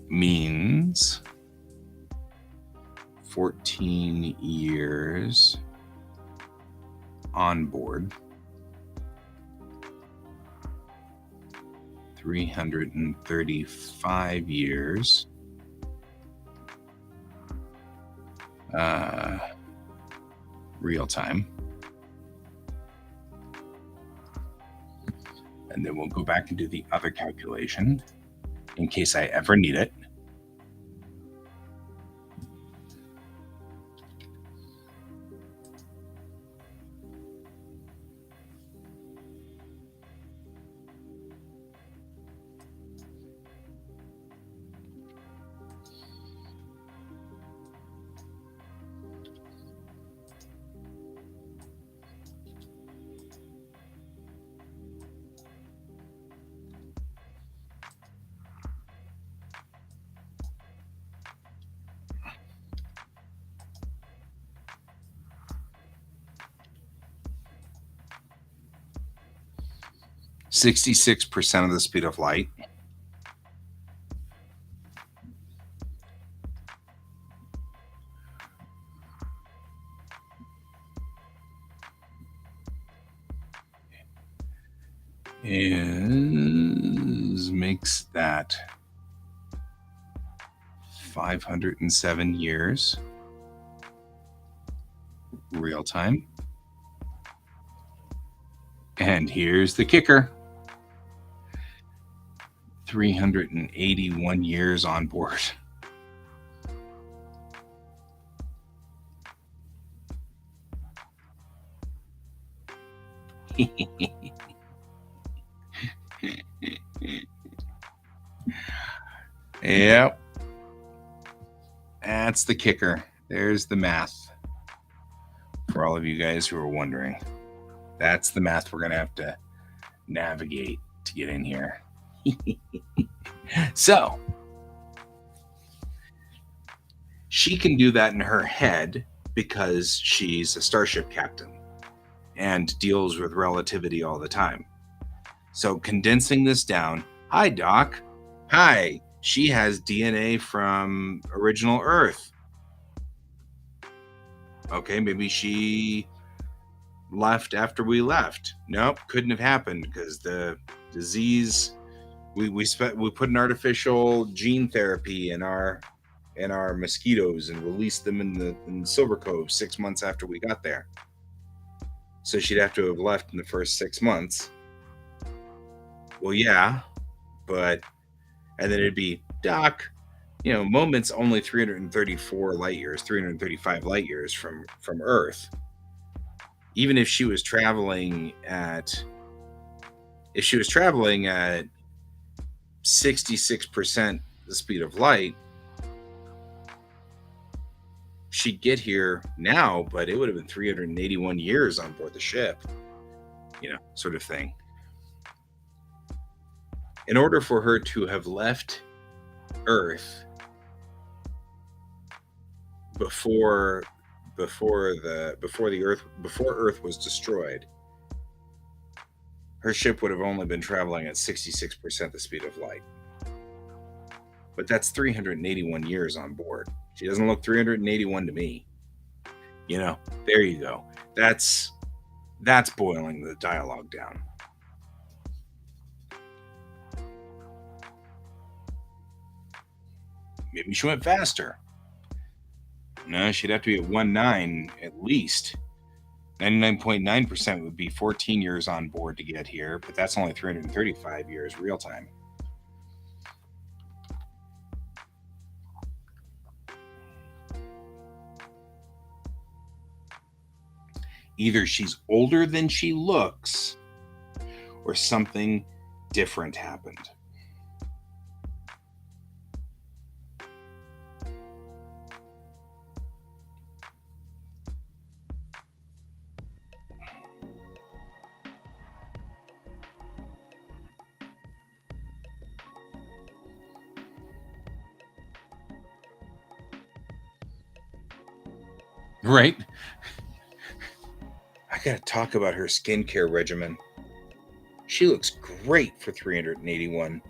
means 14 years on board, 335 years real time. And then we'll go back and do the other calculation in case I ever need it. %66 of the speed of light. Makes that 507 years real time. And here's the kicker. 381 years on board. Yep. That's the kicker. There's the math. For all of you guys who are wondering, that's the math we're going to have to navigate to get in here. So, she can do that in her head because she's a starship captain and deals with relativity all the time. So, condensing this down, hi, Doc. Hi, she has DNA from original Earth. Okay, maybe she left after we left. Nope, couldn't have happened because the disease, we put an artificial gene therapy in our mosquitoes and released them in Silver Cove 6 months after we got there. So she'd have to have left in the first 6 months. Well, yeah, and then it'd be, Doc, Moment's only 334 light years, 335 light years from Earth. Even if she was traveling at 66% the speed of light, she'd get here now, but it would have been 381 years on board the ship, sort of thing. In order for her to have left Earth before Earth was destroyed, her ship would have only been traveling at 66% the speed of light. But that's 381 years on board. She doesn't look 381 to me. There you go. That's boiling the dialogue down. Maybe she went faster. No, she'd have to be at 1.9 at least. 99.9% would be 14 years on board to get here, but that's only 335 years real time. Either she's older than she looks, or something different happened. Right? I gotta talk about her skincare regimen. She looks great for 381.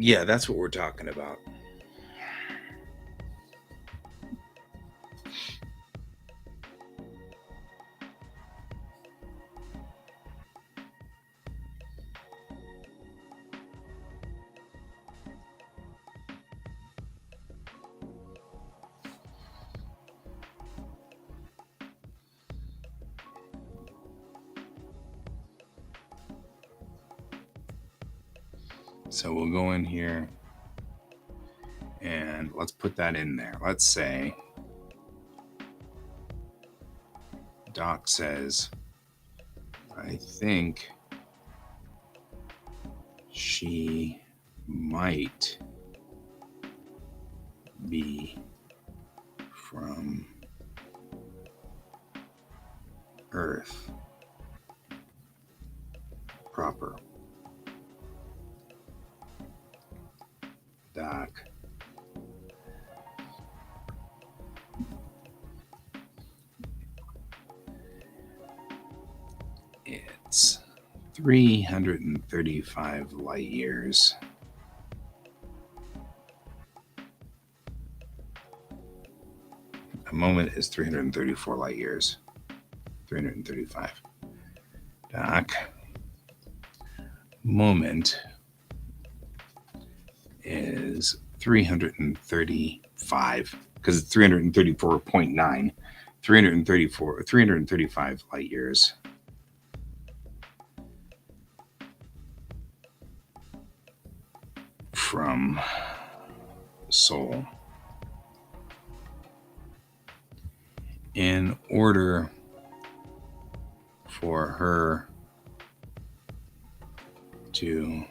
Yeah, that's what we're talking about. So we'll go in here and let's put that in there. Let's say Doc says, I think she might be from Earth proper. Doc. It's 335 light years. A moment is 334 light years. 335. Doc. Moment is 335 because it's 334.9. 335 light years from Sol. In order for her to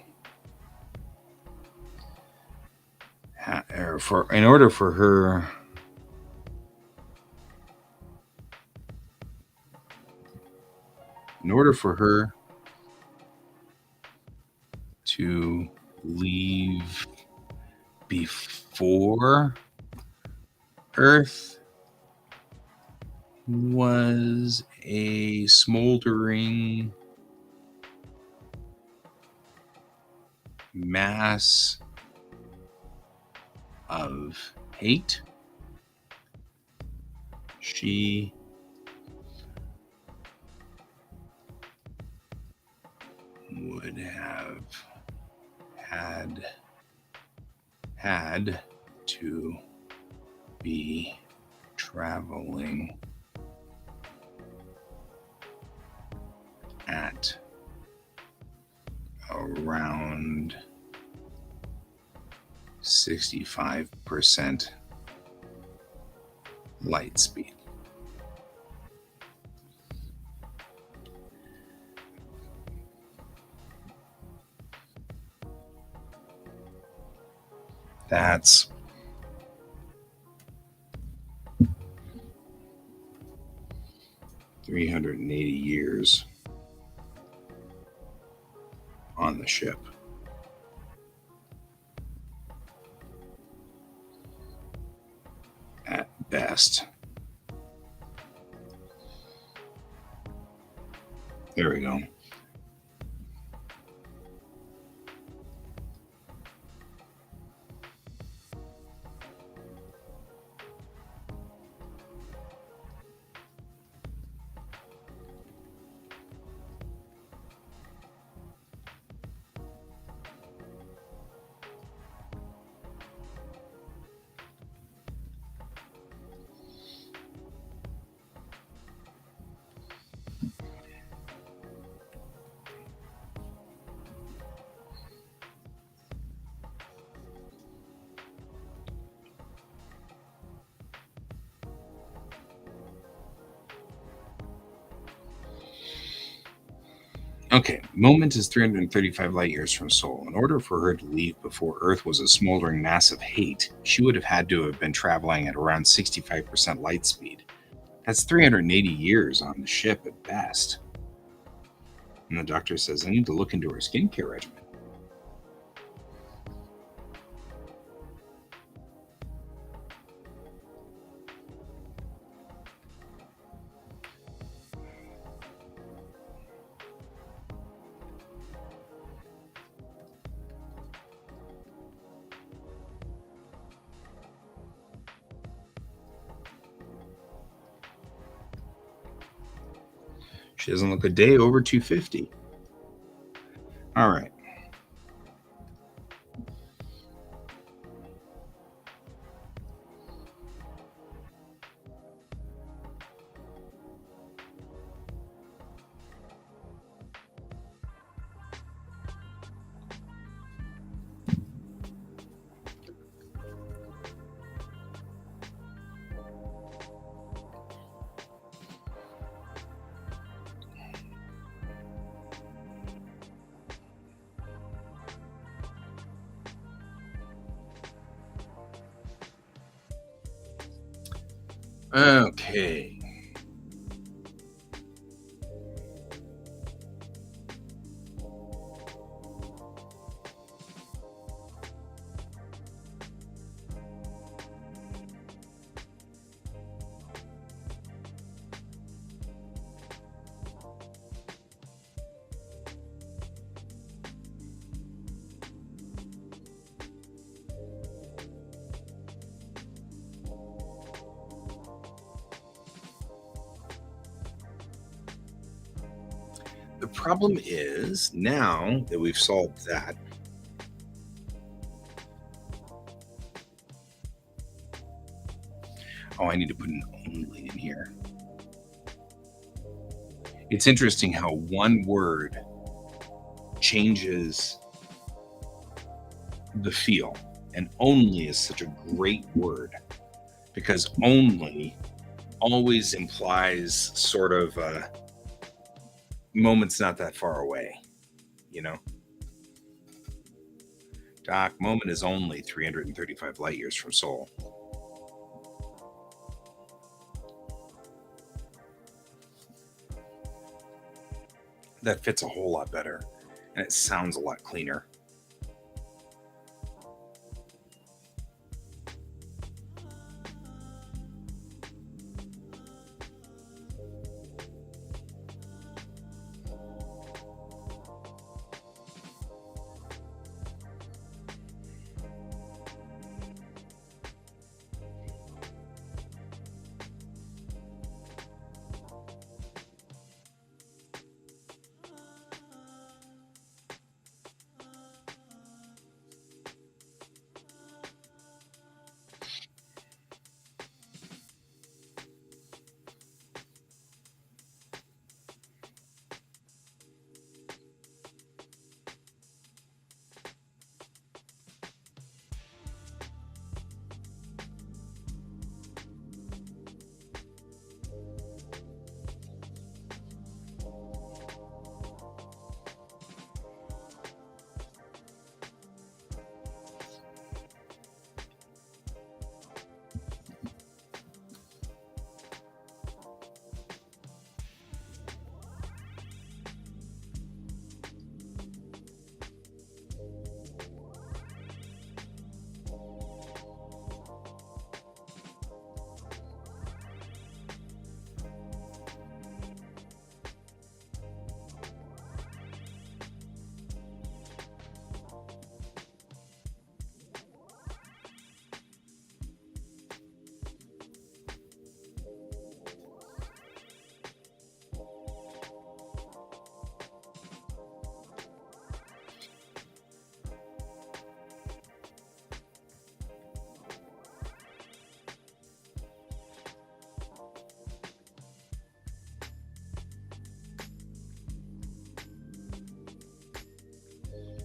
in order for her to leave before Earth was a smoldering mass of hate, she would have had to be traveling at around 65% light speed. That's 380 years on the ship. At best. There we go. Okay, moment is 335 light years from Sol. In order for her to leave before Earth was a smoldering mass of hate, she would have had to have been traveling at around 65% light speed. That's 380 years on the ship at best. And the doctor says, I need to look into her skincare regimen. She doesn't look a day over 250. All right. Okay. The problem is now that we've solved that, I need to put an only in here. It's interesting how one word changes the feel, and only is such a great word because only always implies sort of moment's not that far away, you know? Doc, moment is only 335 light years from Sol. That fits a whole lot better, and it sounds a lot cleaner.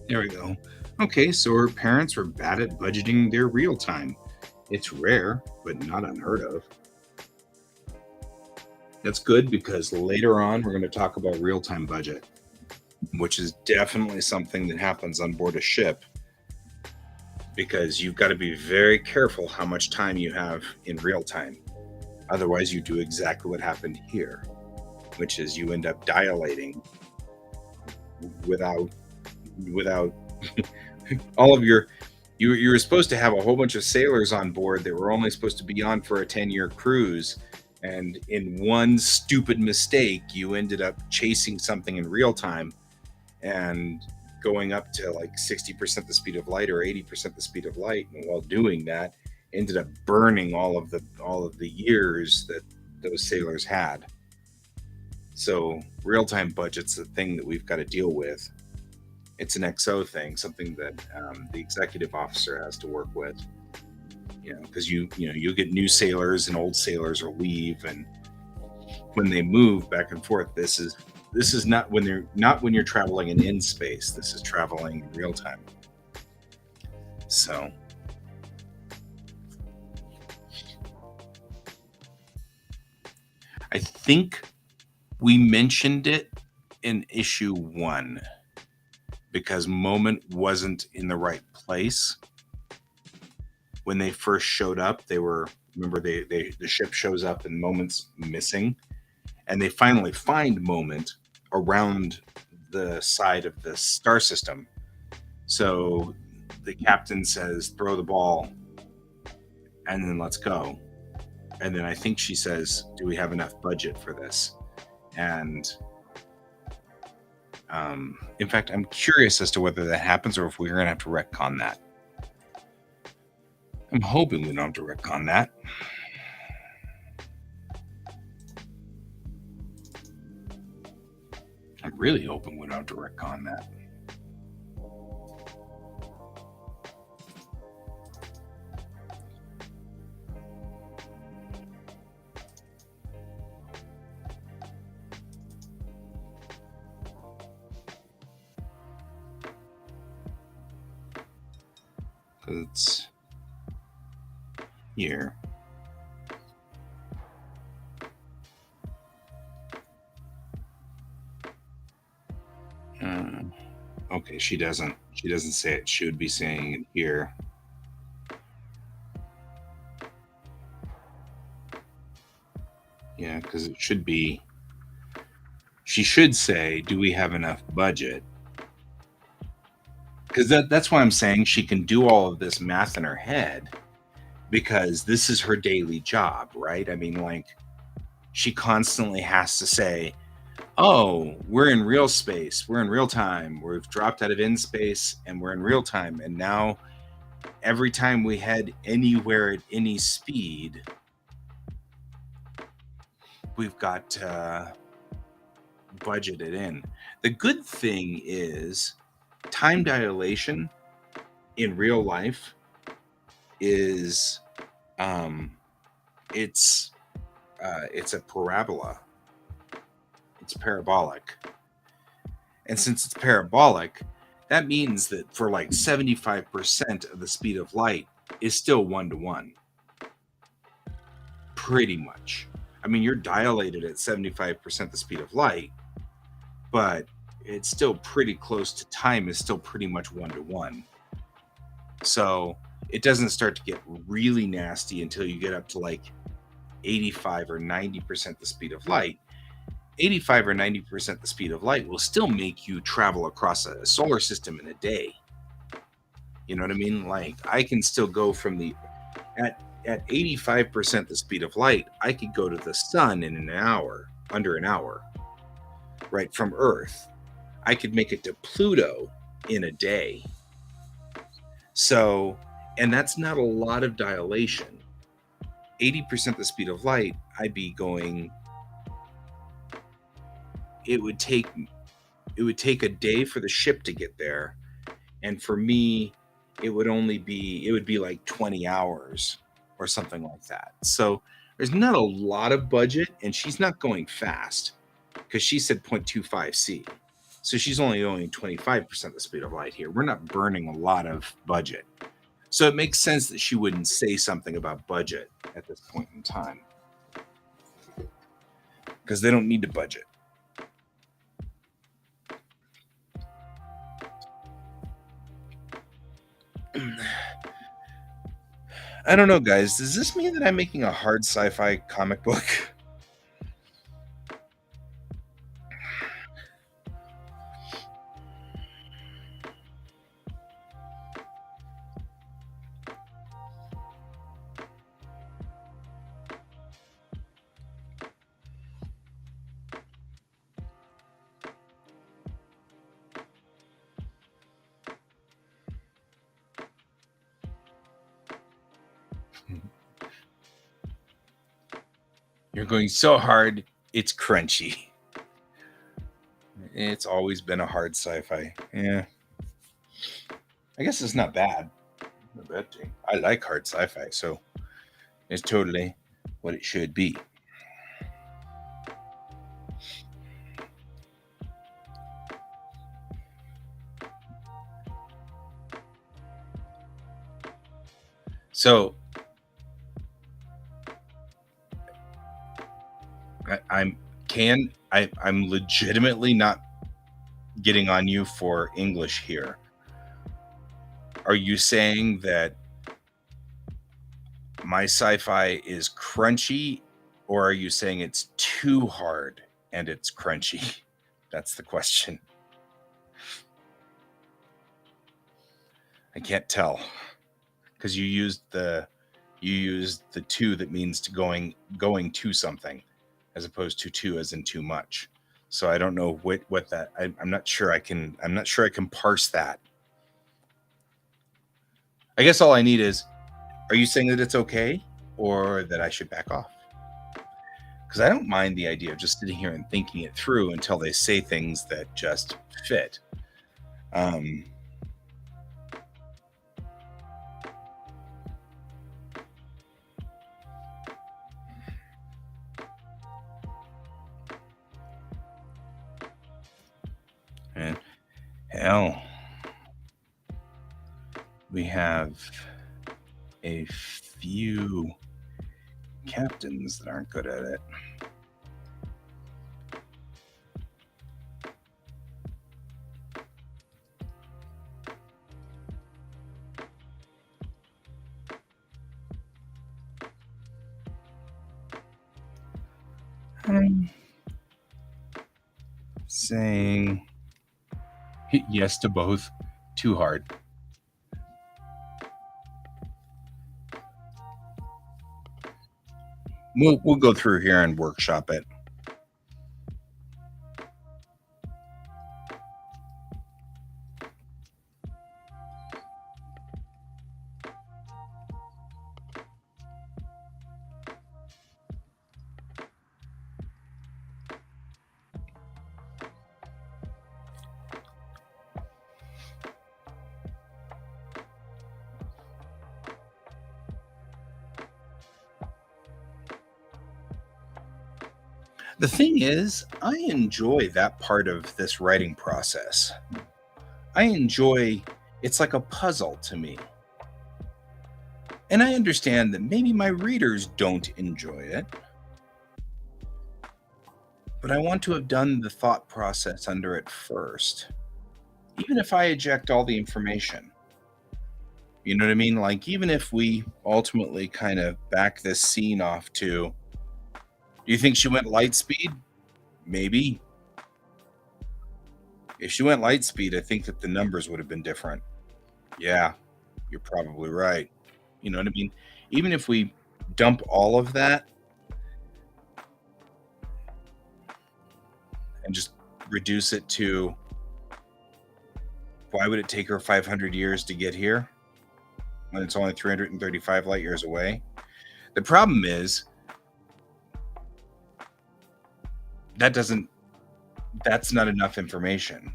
There we go. Okay, so her parents were bad at budgeting their real time. It's rare, but not unheard of. That's good because later on we're going to talk about real time budget, which is definitely something that happens on board a ship because you've got to be very careful how much time you have in real time. Otherwise, you do exactly what happened here, which is you end up dilating without all of your you were supposed to have a whole bunch of sailors on board that were only supposed to be on for a 10-year cruise, and in one stupid mistake you ended up chasing something in real time and going up to like 60% the speed of light or 80% the speed of light, and while doing that ended up burning all of the years that those sailors had. So real-time budget's the thing that we've got to deal with. It's an XO thing, something that the executive officer has to work with. Because you get new sailors and old sailors will leave, and when they move back and forth, this is not when you're traveling in space. This is traveling in real time. So I think we mentioned it in issue 1 because Moment wasn't in the right place when they first showed up. Remember, the ship shows up and Moment's missing, and they finally find Moment around the side of the star system. So the captain says, "Throw the ball, and then let's go." And then I think she says, "Do we have enough budget for this?" And in fact, I'm curious as to whether that happens or if we're going to have to retcon that. I'm hoping we don't have to retcon that. I'm really hoping we don't have to retcon that. It's here. Okay, she doesn't say it. She would be saying it here. Yeah, because it should be. She should say, "Do we have enough budget?" Because that's why I'm saying she can do all of this math in her head, because this is her daily job, right? I mean, like, she constantly has to say, "Oh, we're in real space. We're in real time. We've dropped out of in space and we're in real time. And now every time we head anywhere at any speed, we've got budgeted in." The good thing is time dilation in real life is it's a parabola. It's parabolic. And since it's parabolic, that means that for like 75% of the speed of light is still 1-to-1. Pretty much. I mean, you're dilated at 75% the speed of light, but it's still pretty close to time, is still pretty much 1-to-1. So it doesn't start to get really nasty until you get up to like 85 or 90% the speed of light. 85 or 90% the speed of light will still make you travel across a solar system in a day. You know what I mean? Like, I can still go from at 85% the speed of light, I could go to the sun in an hour, under an hour, right from Earth. I could make it to Pluto in a day. So, and that's not a lot of dilation. 80% the speed of light, I'd be going, it would take a day for the ship to get there, and for me it would be like 20 hours or something like that. So there's not a lot of budget, and she's not going fast because she said 0.25 c, so she's only going 25% the speed of light here. We're not burning a lot of budget, so it makes sense that she wouldn't say something about budget at this point in time, because they don't need to budget. I don't know, guys. Does this mean that I'm making a hard sci-fi comic book? You're going so hard, it's crunchy. It's always been a hard sci-fi. Yeah, I guess it's not bad. Not bad thing. I like hard sci-fi, so it's totally what it should be. So I'm legitimately not getting on you for English here. Are you saying that my sci-fi is crunchy, or are you saying it's too hard and it's crunchy? That's the question. I can't tell because you used the two that means to going to something, as opposed to two as in too much. So I don't know what that. I'm not sure I can. I'm not sure I can parse that. I guess all I need is, are you saying that it's okay or that I should back off? Because I don't mind the idea of just sitting here and thinking it through until they say things that just fit. Um, and hell, we have a few captains that aren't good at it. I'm saying yes to both. Too hard. We'll go through here and workshop it. The thing is, I enjoy that part of this writing process. I enjoy it's like a puzzle to me. And I understand that maybe my readers don't enjoy it, but I want to have done the thought process under it first. Even if I eject all the information. You know what I mean? Like, even if we ultimately kind of back this scene off to, do you think she went light speed? Maybe. If she went light speed, I think that the numbers would have been different. Yeah, you're probably right. You know what I mean? Even if we dump all of that and just reduce it to, why would it take her 500 years to get here when it's only 335 light years away? The problem is that's not enough information.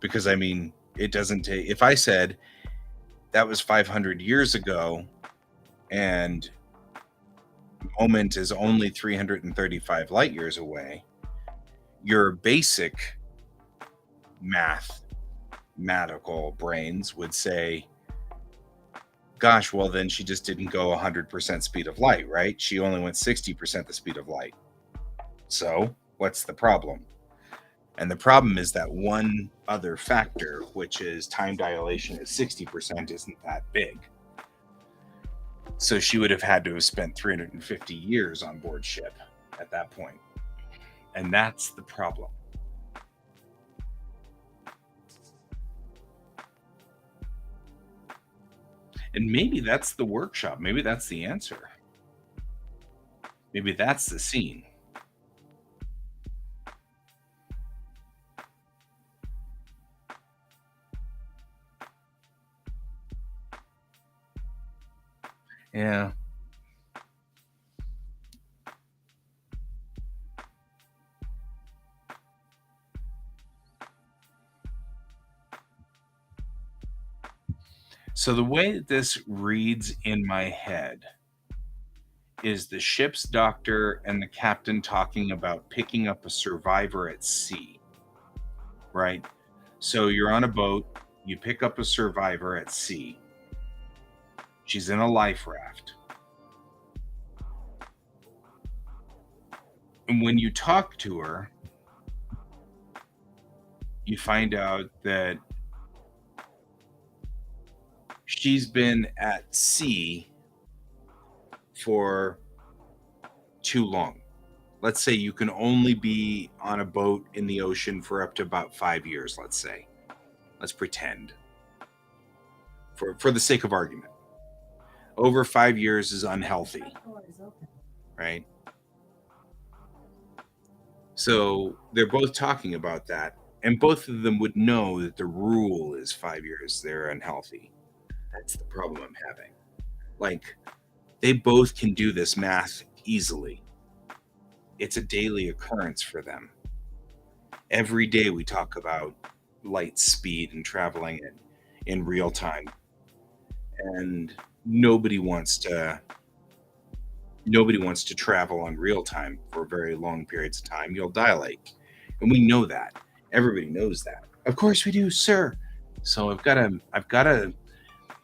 Because I mean, it doesn't take, if I said that was 500 years ago and moment is only 335 light years away, your basic mathematical brains would say, gosh, well, then she just didn't go 100% speed of light, right? She only went 60% the speed of light. So what's the problem? And the problem is that one other factor, which is time dilation at 60%, isn't that big. So she would have had to have spent 350 years on board ship at that point. And that's the problem. And maybe that's the workshop. Maybe that's the answer. Maybe that's the scene. Yeah. So the way that this reads in my head is the ship's doctor and the captain talking about picking up a survivor at sea, right? So you're on a boat, you pick up a survivor at sea. She's in a life raft. And when you talk to her, you find out that she's been at sea for too long. Let's say you can only be on a boat in the ocean for up to about 5 years, let's say. Let's pretend. For the sake of argument. Over 5 years is unhealthy. Right? So they're both talking about that. And both of them would know that the rule is 5 years. They're unhealthy. That's the problem I'm having. Like, they both can do this math easily. It's a daily occurrence for them. Every day we talk about light speed and traveling in real time. And nobody wants to travel on real time for very long periods of time. You'll dilate. And we know that. Everybody knows that. Of course we do, sir. So I've got to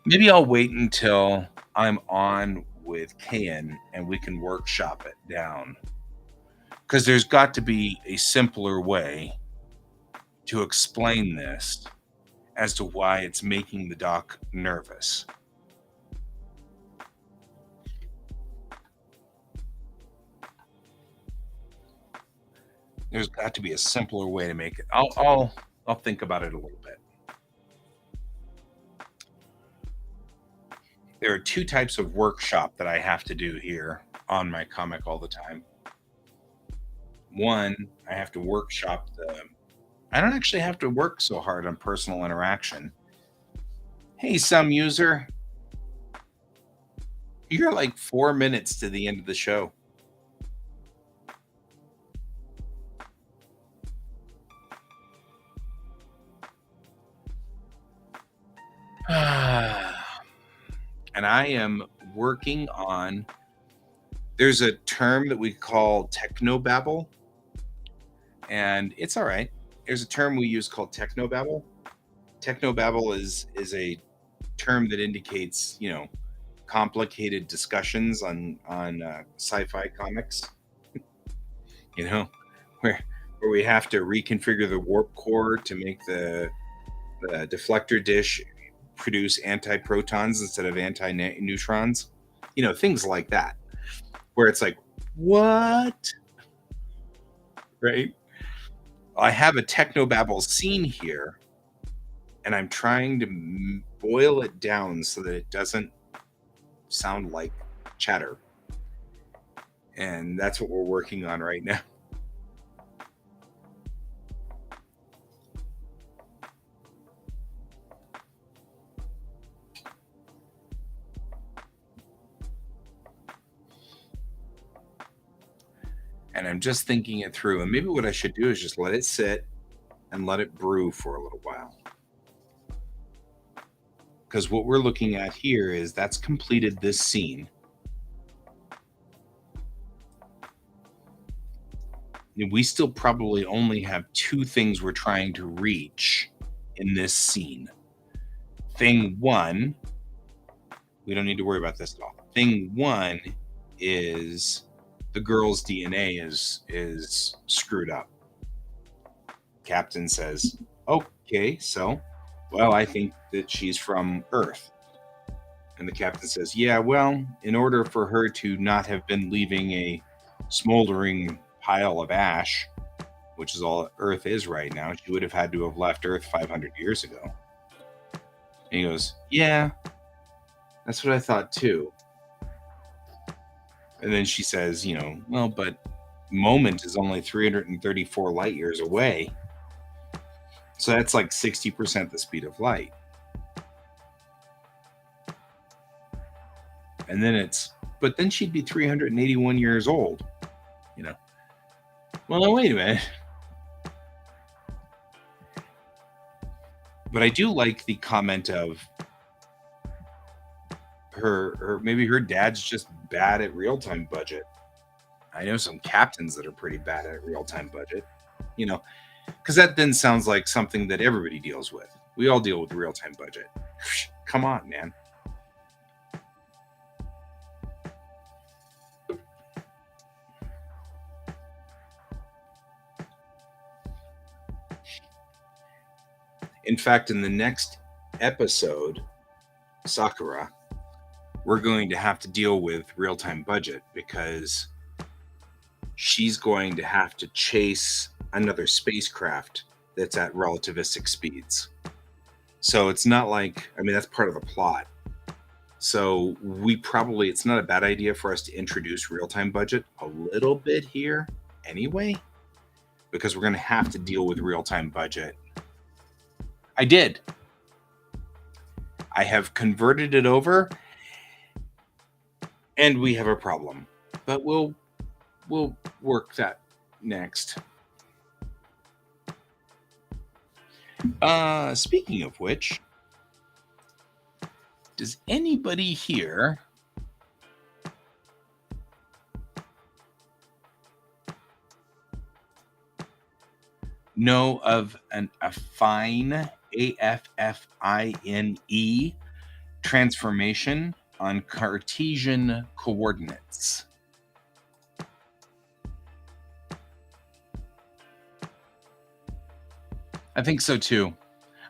maybe I'll wait until I'm on with Kayan and we can workshop it down. Because there's got to be a simpler way to explain this as to why it's making the doc nervous. There's got to be a simpler way to make it. I'll think about it a little bit. There are two types of workshop that I have to do here on my comic all the time. One, I have to workshop I don't actually have to work so hard on personal interaction. Hey, some user. You're like 4 minutes to the end of the show. And I am working on, there's a term that we call technobabble, and it's all right. There's a term we use called technobabble. Technobabble is a term that indicates, complicated discussions on sci-fi comics. Where we have to reconfigure the warp core to make the deflector dish produce antiprotons instead of anti-neutrons. Things like that, where it's like, what? Right? I have a technobabble scene here, and I'm trying to boil it down so that it doesn't sound like chatter. And that's what we're working on right now. And I'm just thinking it through. And maybe what I should do is just let it sit and let it brew for a little while. Because what we're looking at here is that's completed this scene. And we still probably only have two things we're trying to reach in this scene. Thing one, we don't need to worry about this at all. Thing one is the girl's DNA is screwed up. Captain says, okay, so, well, I think that she's from Earth. And the captain says, yeah, well, in order for her to not have been leaving a smoldering pile of ash, which is all Earth is right now, she would have had to have left Earth 500 years ago. And he goes, yeah, that's what I thought too. And then she says, well, but Moment is only 334 light years away. So that's like 60% the speed of light. And then but then she'd be 381 years old. Well, no, wait a minute. But I do like the comment of, maybe her dad's just bad at real-time budget. I know some captains that are pretty bad at real-time budget, you know, because that then sounds like something that everybody deals with. We all deal with real-time budget. Come on, man. In fact, in the next episode, Sakura, we're going to have to deal with real-time budget because she's going to have to chase another spacecraft that's at relativistic speeds. So it's not like, I mean, that's part of the plot. So it's not a bad idea for us to introduce real-time budget a little bit here anyway, because we're going to have to deal with real-time budget. I did. I have converted it over, and we have a problem. But we'll work that next. Speaking of which, does anybody here know of a affine, AFFINE, transformation on Cartesian coordinates? I think so too.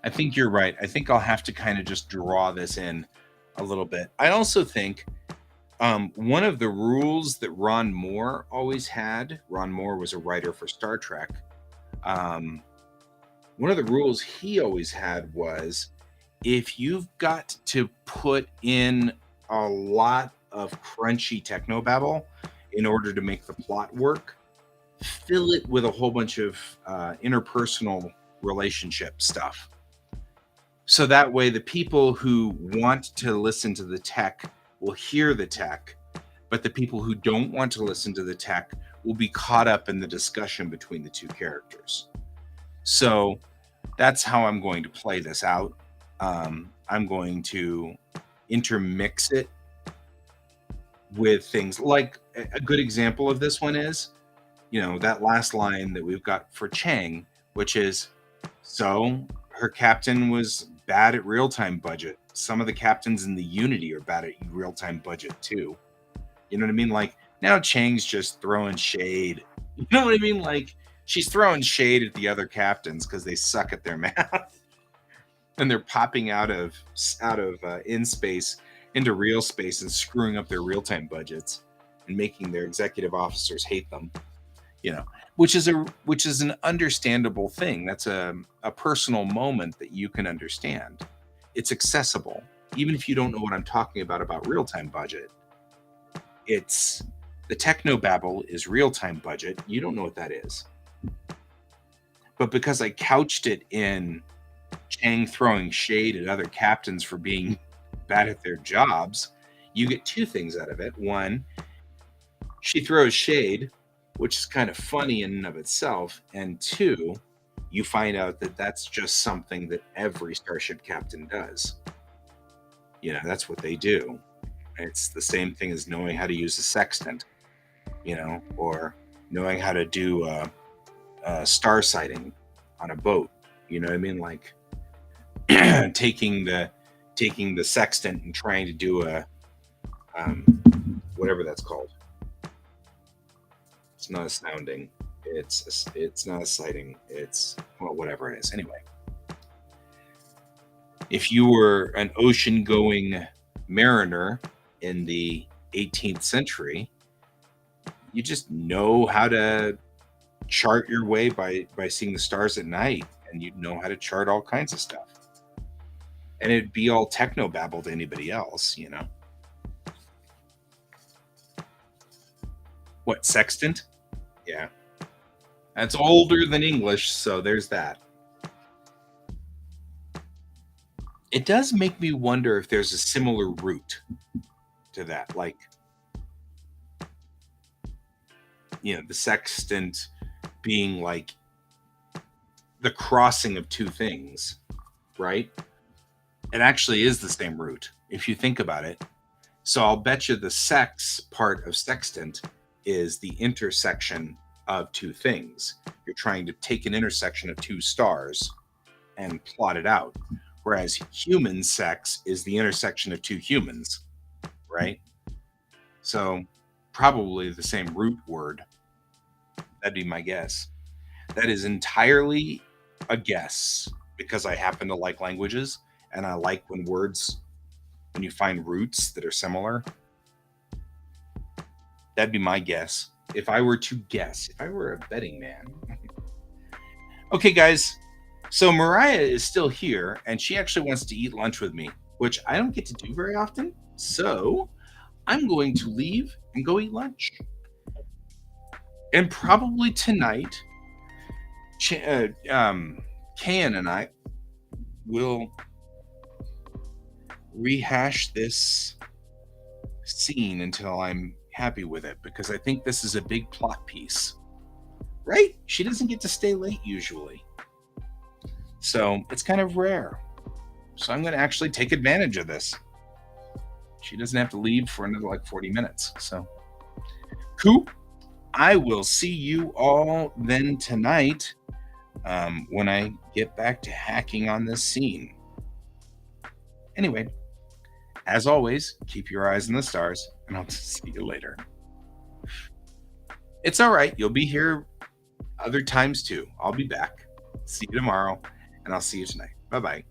I think you're right. I think I'll have to kind of just draw this in a little bit. I also think one of the rules that Ron Moore always had, Ron Moore was a writer for Star Trek. One of the rules he always had was if you've got to put in a lot of crunchy technobabble in order to make the plot work, fill it with a whole bunch of interpersonal relationship stuff. So that way the people who want to listen to the tech will hear the tech, but the people who don't want to listen to the tech will be caught up in the discussion between the two characters. So that's how I'm going to play this out. I'm going to intermix it with things like a good example of this one is, that last line that we've got for Chang, which is, so her captain was bad at real-time budget. Some of the captains in the Unity are bad at real-time budget too. You know what I mean? Like, now Chang's just throwing shade. You know what I mean? Like, she's throwing shade at the other captains because they suck at their math. And they're popping out of in space into real space and screwing up their real-time budgets and making their executive officers hate them. Which is an understandable thing. That's a personal moment that you can understand. It's accessible, even if you don't know what I'm talking about real-time budget. It's the technobabble is real-time budget. You don't know what that is. But because I couched it in Chang throwing shade at other captains for being bad at their jobs, you get two things out of it. One, she throws shade, which is kind of funny in and of itself. And two, you find out that that's just something that every starship captain does. That's what they do. It's the same thing as knowing how to use a sextant, or knowing how to do star sighting on a boat. You know what I mean? Like taking the sextant and trying to do a whatever that's called. It's not a sounding. It's not a sighting. It's whatever it is. Anyway, if you were an ocean-going mariner in the 18th century, you just know how to chart your way by seeing the stars at night, and you'd know how to chart all kinds of stuff. And it'd be all technobabble to anybody else, What, sextant? Yeah. That's older than English, so there's that. It does make me wonder if there's a similar root to that. Like, the sextant being like the crossing of two things, right? It actually is the same root if you think about it. So I'll bet you the sex part of sextant is the intersection of two things. You're trying to take an intersection of two stars and plot it out. Whereas human sex is the intersection of two humans, right? So probably the same root word. That'd be my guess. That is entirely a guess because I happen to like languages and I like when you find roots that are similar. That'd be my guess. If I were to guess, if I were a betting man. Okay, guys. So Mariah is still here and she actually wants to eat lunch with me, which I don't get to do very often. So I'm going to leave and go eat lunch. And probably tonight, Kan and I will rehash this scene until I'm happy with it because I think this is a big plot piece. Right? She doesn't get to stay late usually. So it's kind of rare. So I'm going to actually take advantage of this. She doesn't have to leave for another like 40 minutes. So, cool. I will see you all then tonight when I get back to hacking on this scene. Anyway, as always, keep your eyes on the stars, and I'll see you later. It's all right. You'll be here other times too. I'll be back. See you tomorrow, and I'll see you tonight. Bye bye.